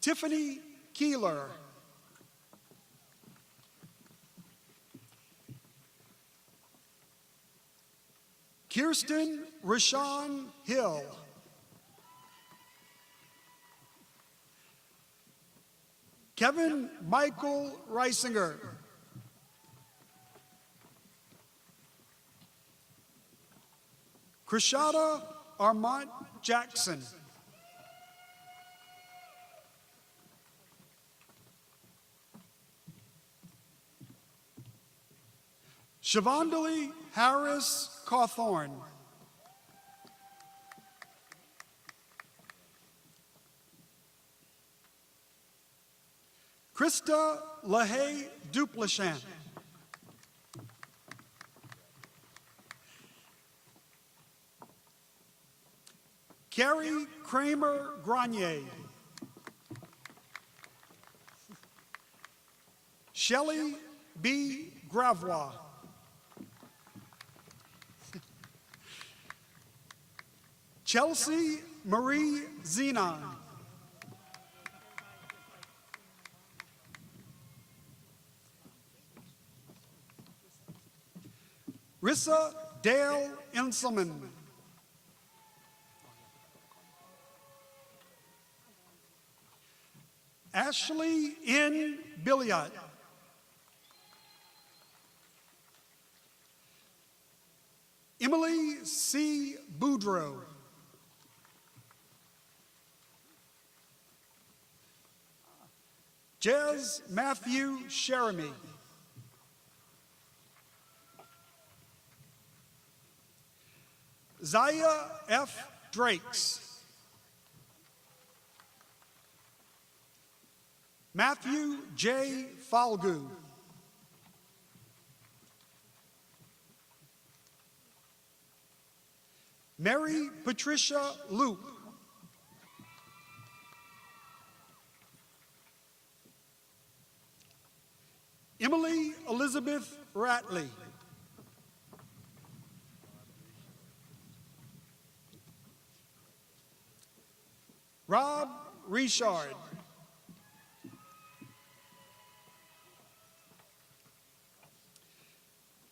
Tiffany Keeler. Kirsten Rashawn Hill. Kevin Michael Reisinger. Krishada Armand Jackson. Shavandali Harris Cawthorn. Krista LaHaye Duplichan. Carrie Kramer Grenier. Shelley B. Gravois. Chelsea Marie Zenon. Rissa Dale Inselman. Ashley N. Billiot. Emily C. Boudreau. Jez Matthew Sheremy. Zaya F. Drakes. Matthew J. Falgu. Mary Patricia Loop. Emily Elizabeth Ratley. Rob Richard.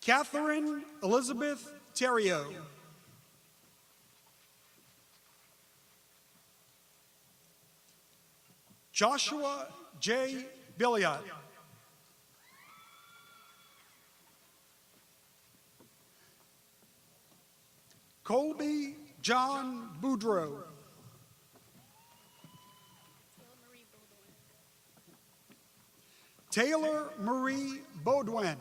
Catherine Elizabeth Theriot. Joshua J. Billiot. Colby John Boudreau. Taylor Marie Baudouin.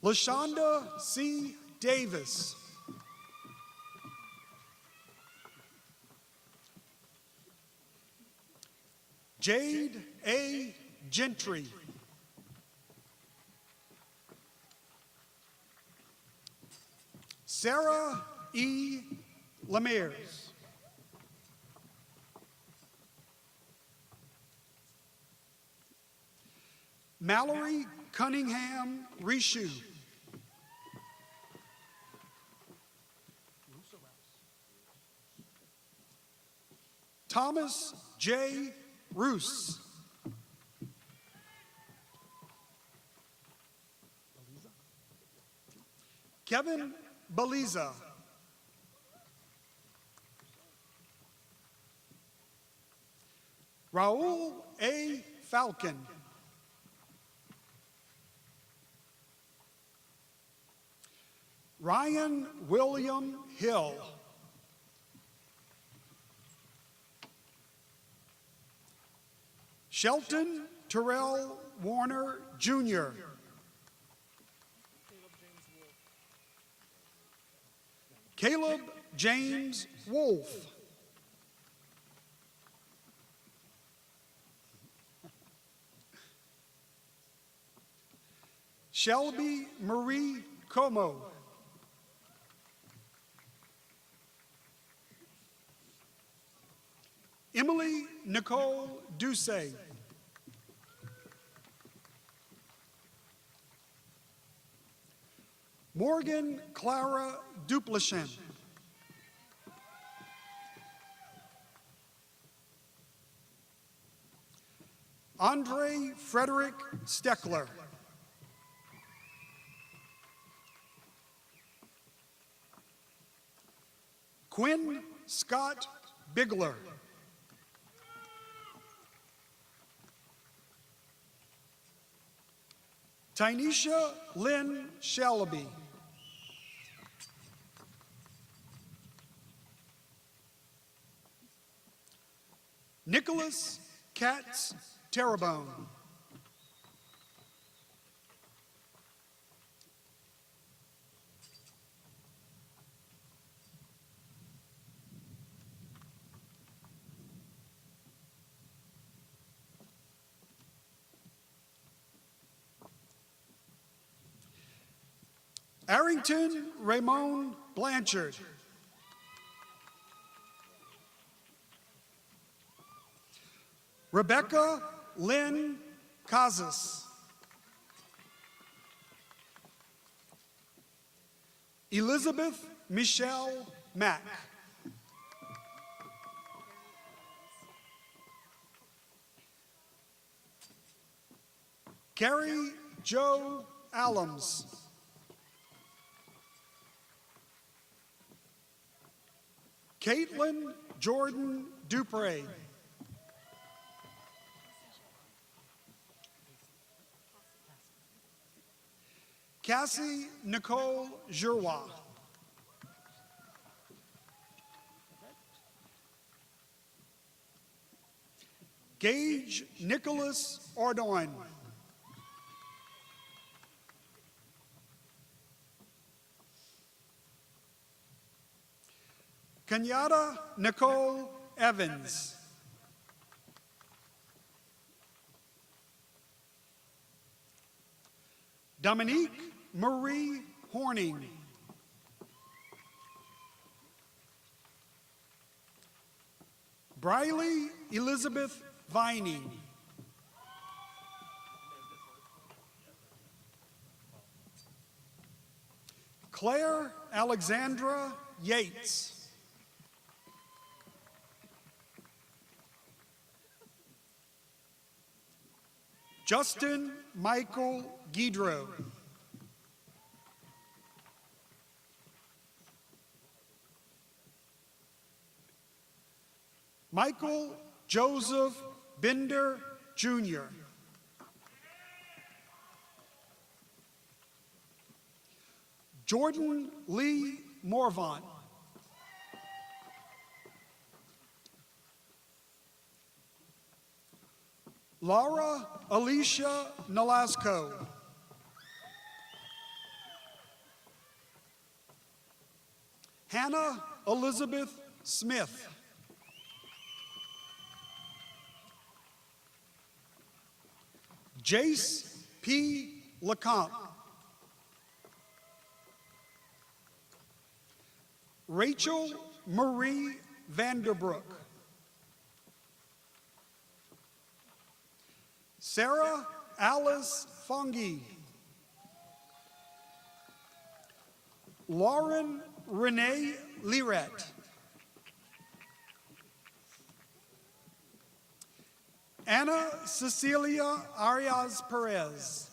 LaShonda C. Davis. Jade A. Gentry. Sarah E. Lemires. Mallory Cunningham Rishu. Thomas J. Roos. Kevin Beliza. Raul A. Falcon. Ryan William Hill. Shelton Terrell Warner, Jr. Caleb James Wolf. Shelby Marie Como. Emily Nicole Ducey. Morgan Clara Duplichin. Andre Frederick Steckler. Quinn Scott Bigler. Tynesha Lynn Shelby. Nicholas Katz Terrebonne. Arrington Raymond Blanchard. Rebecca Lynn Casas. Elizabeth Michelle Mack. Carrie Joe Allums. Caitlin Jordan Dupre. Cassie Nicole Giroir. Gage Nicholas Ordon. Kenyatta Nicole Evans. Dominique Marie Horning. Briley Elizabeth Vining. Claire Alexandra Yates. Justin Michael Guidreau. Michael Joseph Bender, Jr. Jordan Lee Morvant. Laura Alicia Nolasco. Hannah Elizabeth Smith. Jace P. LeComte. Rachel Marie Vanderbrook. Sarah Alice Fongi. Lauren Renee Liret. Anna Cecilia Arias Perez.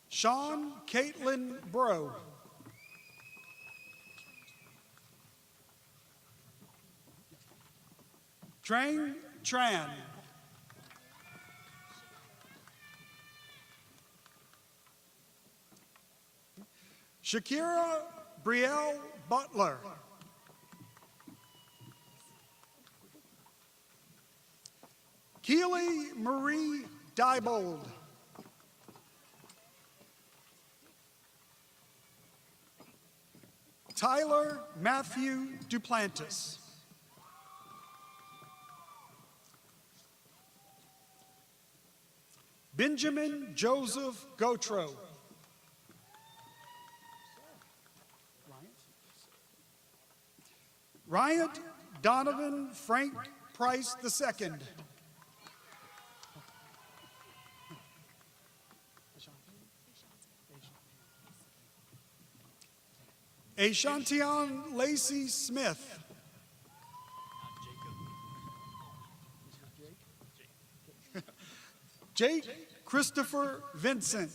Sean Caitlin Bro. Trang Tran. Shakira Brielle Butler. Keely Marie Diebold. Tyler Matthew Duplantis. Benjamin Joseph Gautreaux. Ryan Donovan Frank Price II. Ashantion Lacey Smith. Jake Christopher Vincent.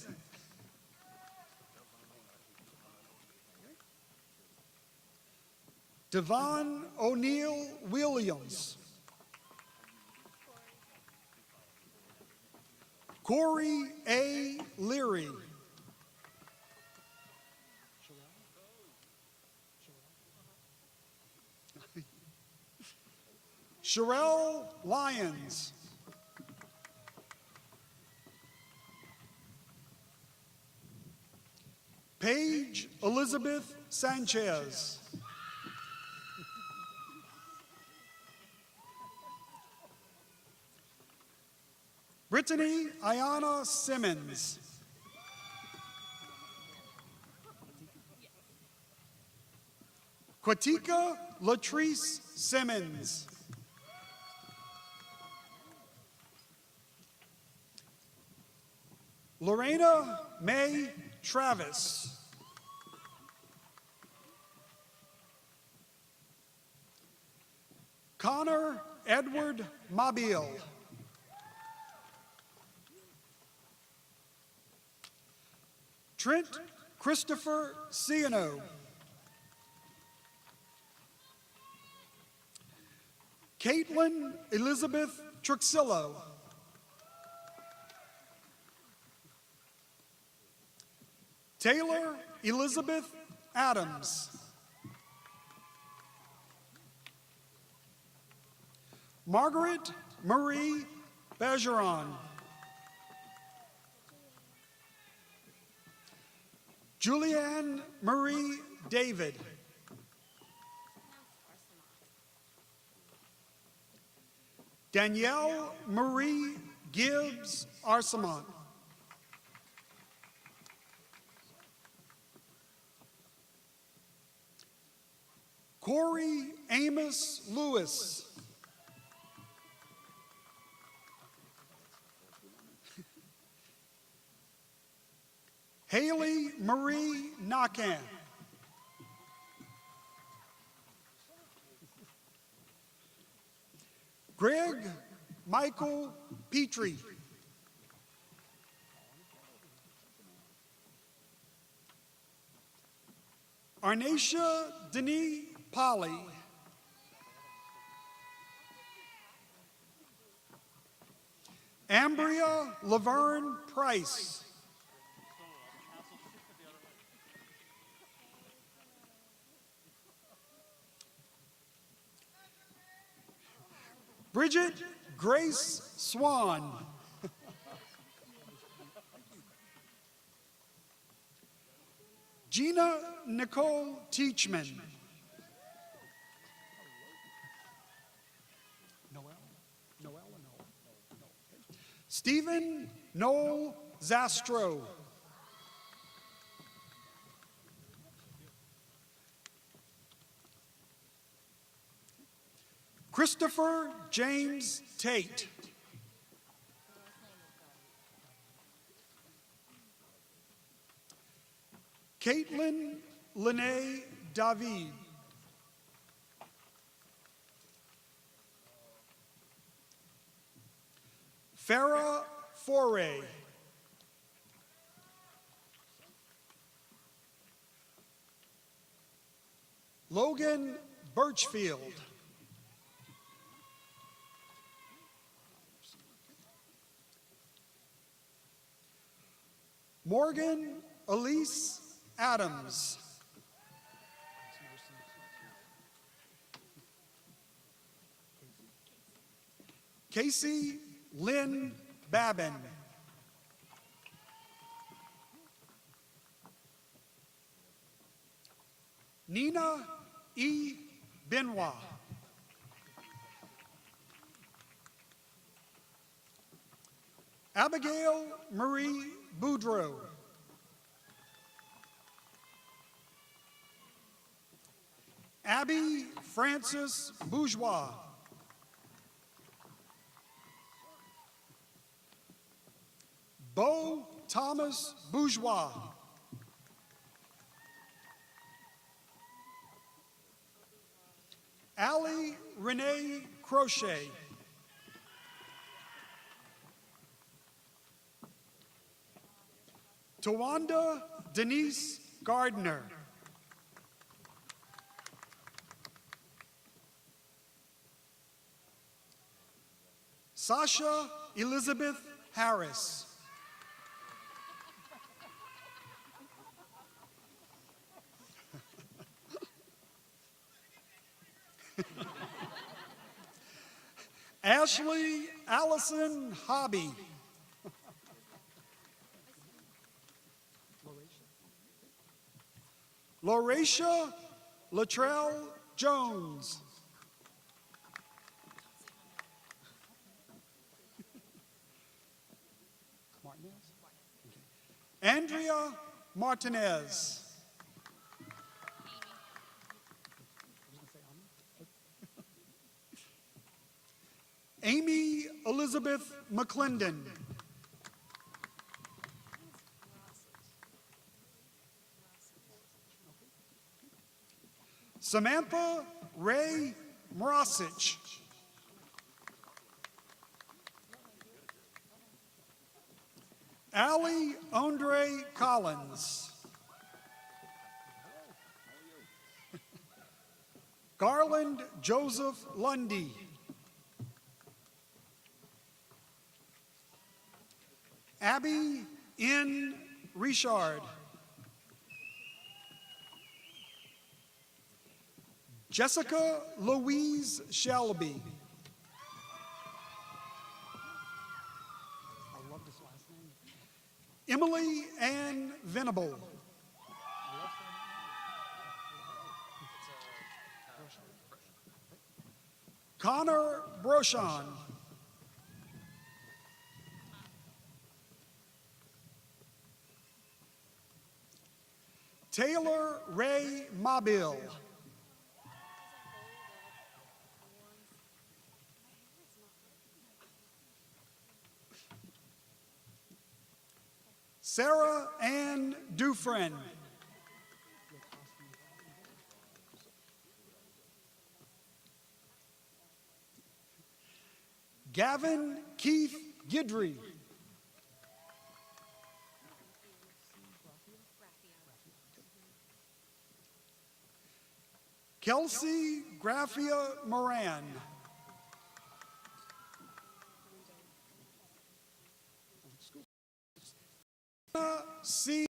Devon O'Neill Williams. Corey A. Leary. Sherelle Lyons. Paige Elizabeth Sanchez. Brittany Ayana Simmons. Quatika Latrice Simmons. Lorena May Travis. Connor Edward Mobile. Trent Christopher Ciano. Caitlin Elizabeth Truxillo. Taylor Elizabeth Adams. Margaret Marie Bergeron. Julianne Marie David. Danielle Marie Gibbs Arsamont. Corey Amos Lewis. Haley Marie Nakan. Greg Michael Petrie. Arnacia Denis Polly. Ambria Laverne Price. Bridget Grace Swan. Gina Nicole Teachman. Stephen Noel Zastro. Christopher James Tate. Caitlin Lene David. Farah Foray. Logan Birchfield. Morgan Elise Adams. Casey Lynn Babin. Nina E. Benoit. Abigail Marie Boudreau. Abby Frances Bourgeois. Beau Thomas Bourgeois. Allie Renee Crochet. Tawanda Denise Gardner. Sasha Elizabeth Harris. Ashley Allison Hobby. Lauracia Latrell Jones. Andrea Martinez. Amy Elizabeth McClendon. Samantha Ray Morosic. Allie Andre Collins. Garland Joseph Lundy. Abby N. Richard. Jessica Louise Shelby. I love this last name. Emily Ann Venable. Connor Brochon. Taylor Ray Mobile. Sarah Ann Dufresne. Gavin Keith Gidry. Kelsey Graffia Moran. C.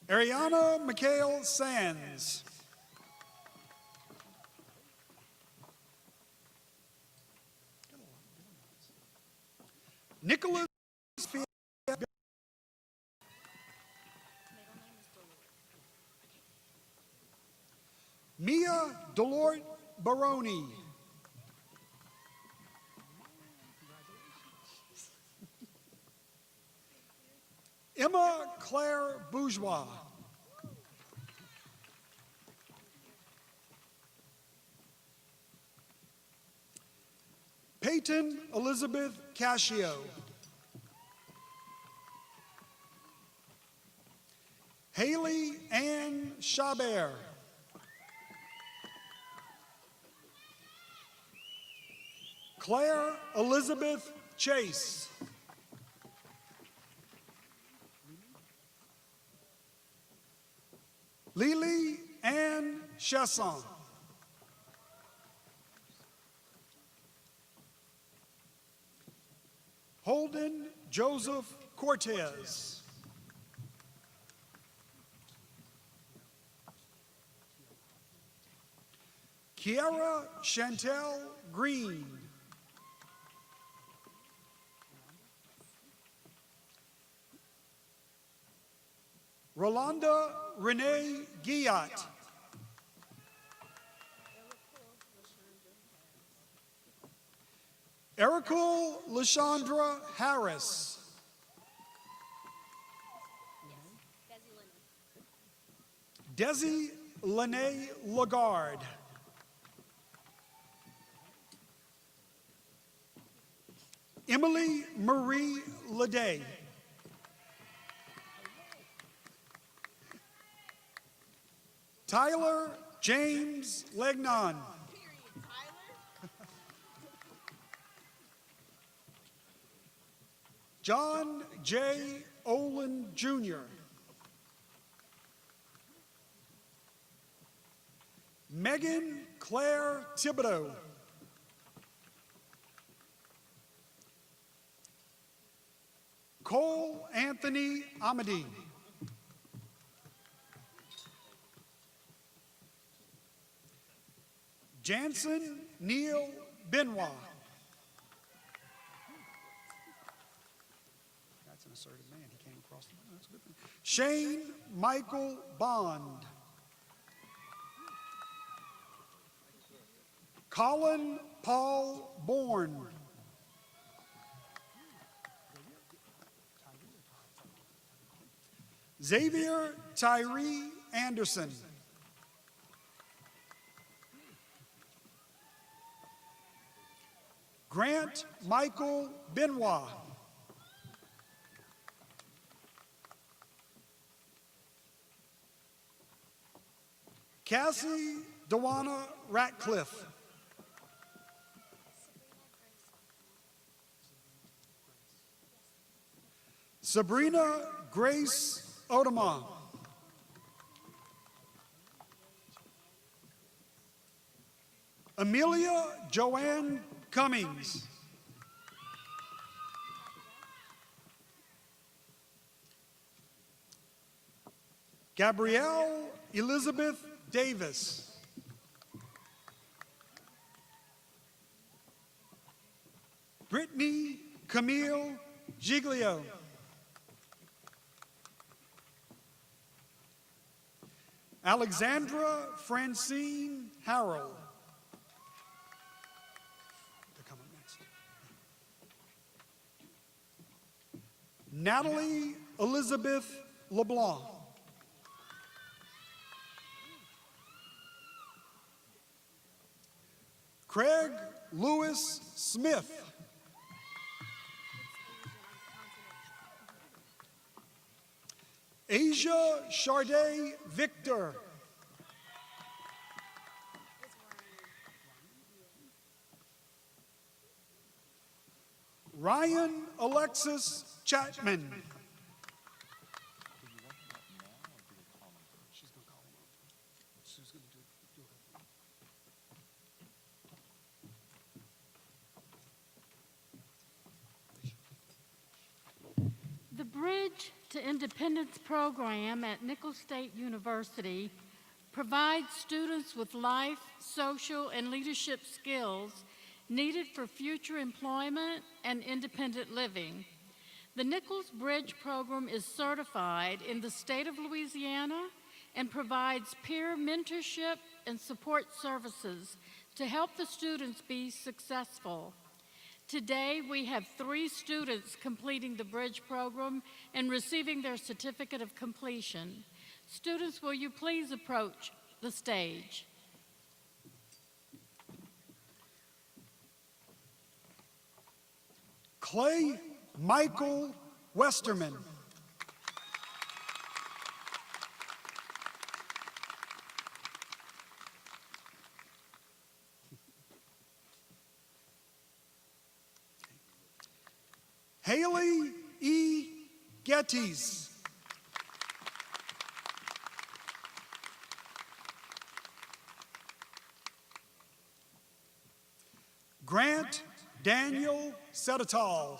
Ariana Mikhail Sands. Nicholls. Mia Delort Baroni. Emma Claire Bourgeois. Peyton Elizabeth Cascio. Haley Ann Chabert. Claire Elizabeth Chase. Lily Ann Chesson. Holden Joseph Cortez. Kiara Chantel Green. Rolanda Renee Guillat. Ericole Lashandra Harris. Desi Lene Lagarde. Emily Marie Leday. Tyler James Legnon. John J. Olin Jr. Megan Claire Thibodeau. Cole Anthony Amadi. Jansen Neil Benoit. That's an assertive man. He came across the line. That's a good thing. Shane Michael Bond. Colin Paul Bourne. Xavier Tyree Anderson. Grant Michael Benoit. Cassie Dewana Ratcliffe. Sabrina Grace Odama. Amelia Joanne Cummings. Gabrielle Elizabeth Davis. Brittany Camille Giglio. Alexandra Francine Harrell. They're coming next. Natalie Elizabeth LeBlanc. Craig Lewis Smith. Asia Charday Victor. Ryan Alexis Chapman. The Bridge to Independence program at Nicholls State University provides students with life, social, and leadership skills needed for future employment and independent living. The Nicholls Bridge program is certified in the state of Louisiana and provides peer mentorship and support services to help the students be successful. Today, we have 3 students completing the Bridge program and receiving their certificate of completion. Students, will you please approach the stage? Clay Michael Westerman. Haley E. Gettys. Grant Daniel Setatal.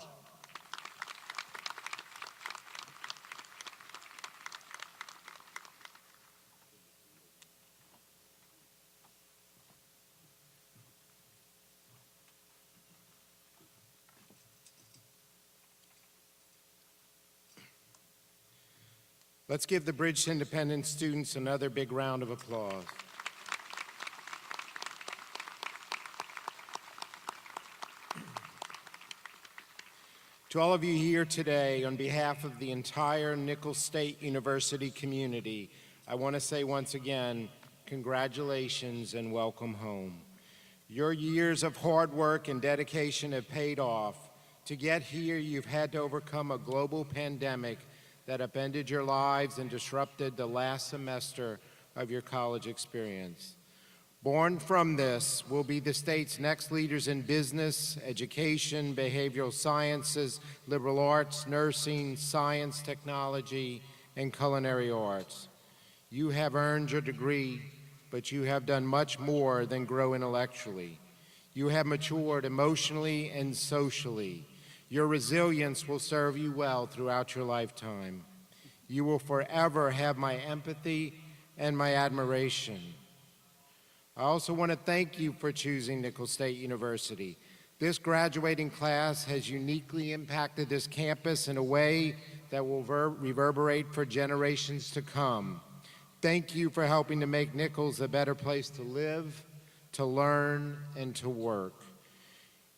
Let's give the Bridge to Independence students another big round of applause. To all of you here today, on behalf of the entire Nicholls State University community, I want to say once again, congratulations and welcome home. Your years of hard work and dedication have paid off. To get here, you've had to overcome a global pandemic that upended your lives and disrupted the last semester of your college experience. Born from this will be the state's next leaders in business, education, behavioral sciences, liberal arts, nursing, science, technology, and culinary arts. You have earned your degree, but you have done much more than grow intellectually. You have matured emotionally and socially. Your resilience will serve you well throughout your lifetime. You will forever have my empathy and my admiration. I also want to thank you for choosing Nicholls State University. This graduating class has uniquely impacted this campus in a way that will reverberate for generations to come. Thank you for helping to make Nicholls a better place to live, to learn, and to work.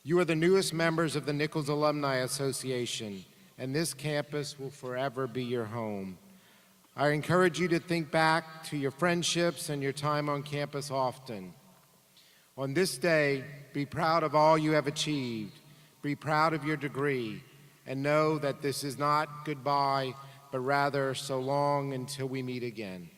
You are the newest members of the Nicholls Alumni Association, and this campus will forever be your home. I encourage you to think back to your friendships and your time on campus often. On this day, be proud of all you have achieved. Be proud of your degree, and know that this is not goodbye, but rather so long until we meet again.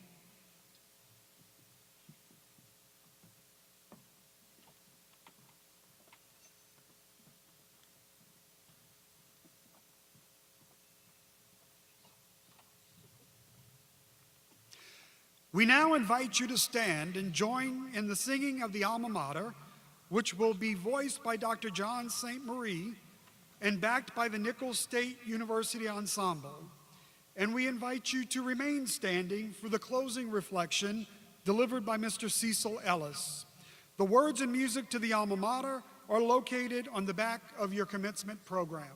We now invite you to stand and join in the singing of the alma mater, which will be voiced by Dr. John St. Marie and backed by the Nicholls State University Ensemble. And we invite you to remain standing for the closing reflection delivered by Mr. Cecil Ellis. The words and music to the alma mater are located on the back of your commencement program.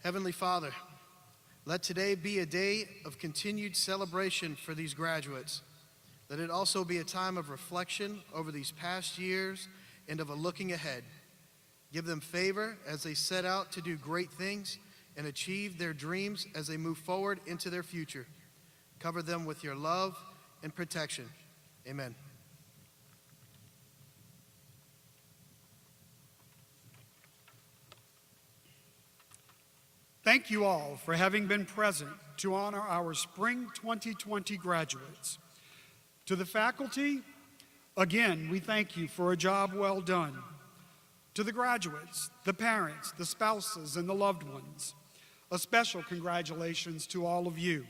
Heavenly Father, Let today be a day of continued celebration for these graduates. Let it also be a time of reflection over these past years and of a looking ahead. Give them favor as they set out to do great things and achieve their dreams as they move forward into their future. Cover them with your love and protection. Amen. Thank you all for having been present to honor our Spring 2020 graduates. To the faculty, again, we thank you for a job well done. To the graduates, the parents, the spouses, and the loved ones, a special congratulations to all of you.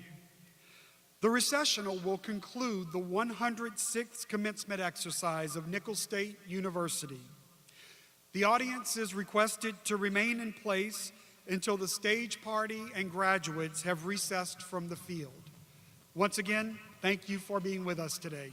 The recessional will conclude the 106th commencement exercise of Nicholls State University. The audience is requested to remain in place until the stage party and graduates have recessed from the field. Once again, thank you for being with us today.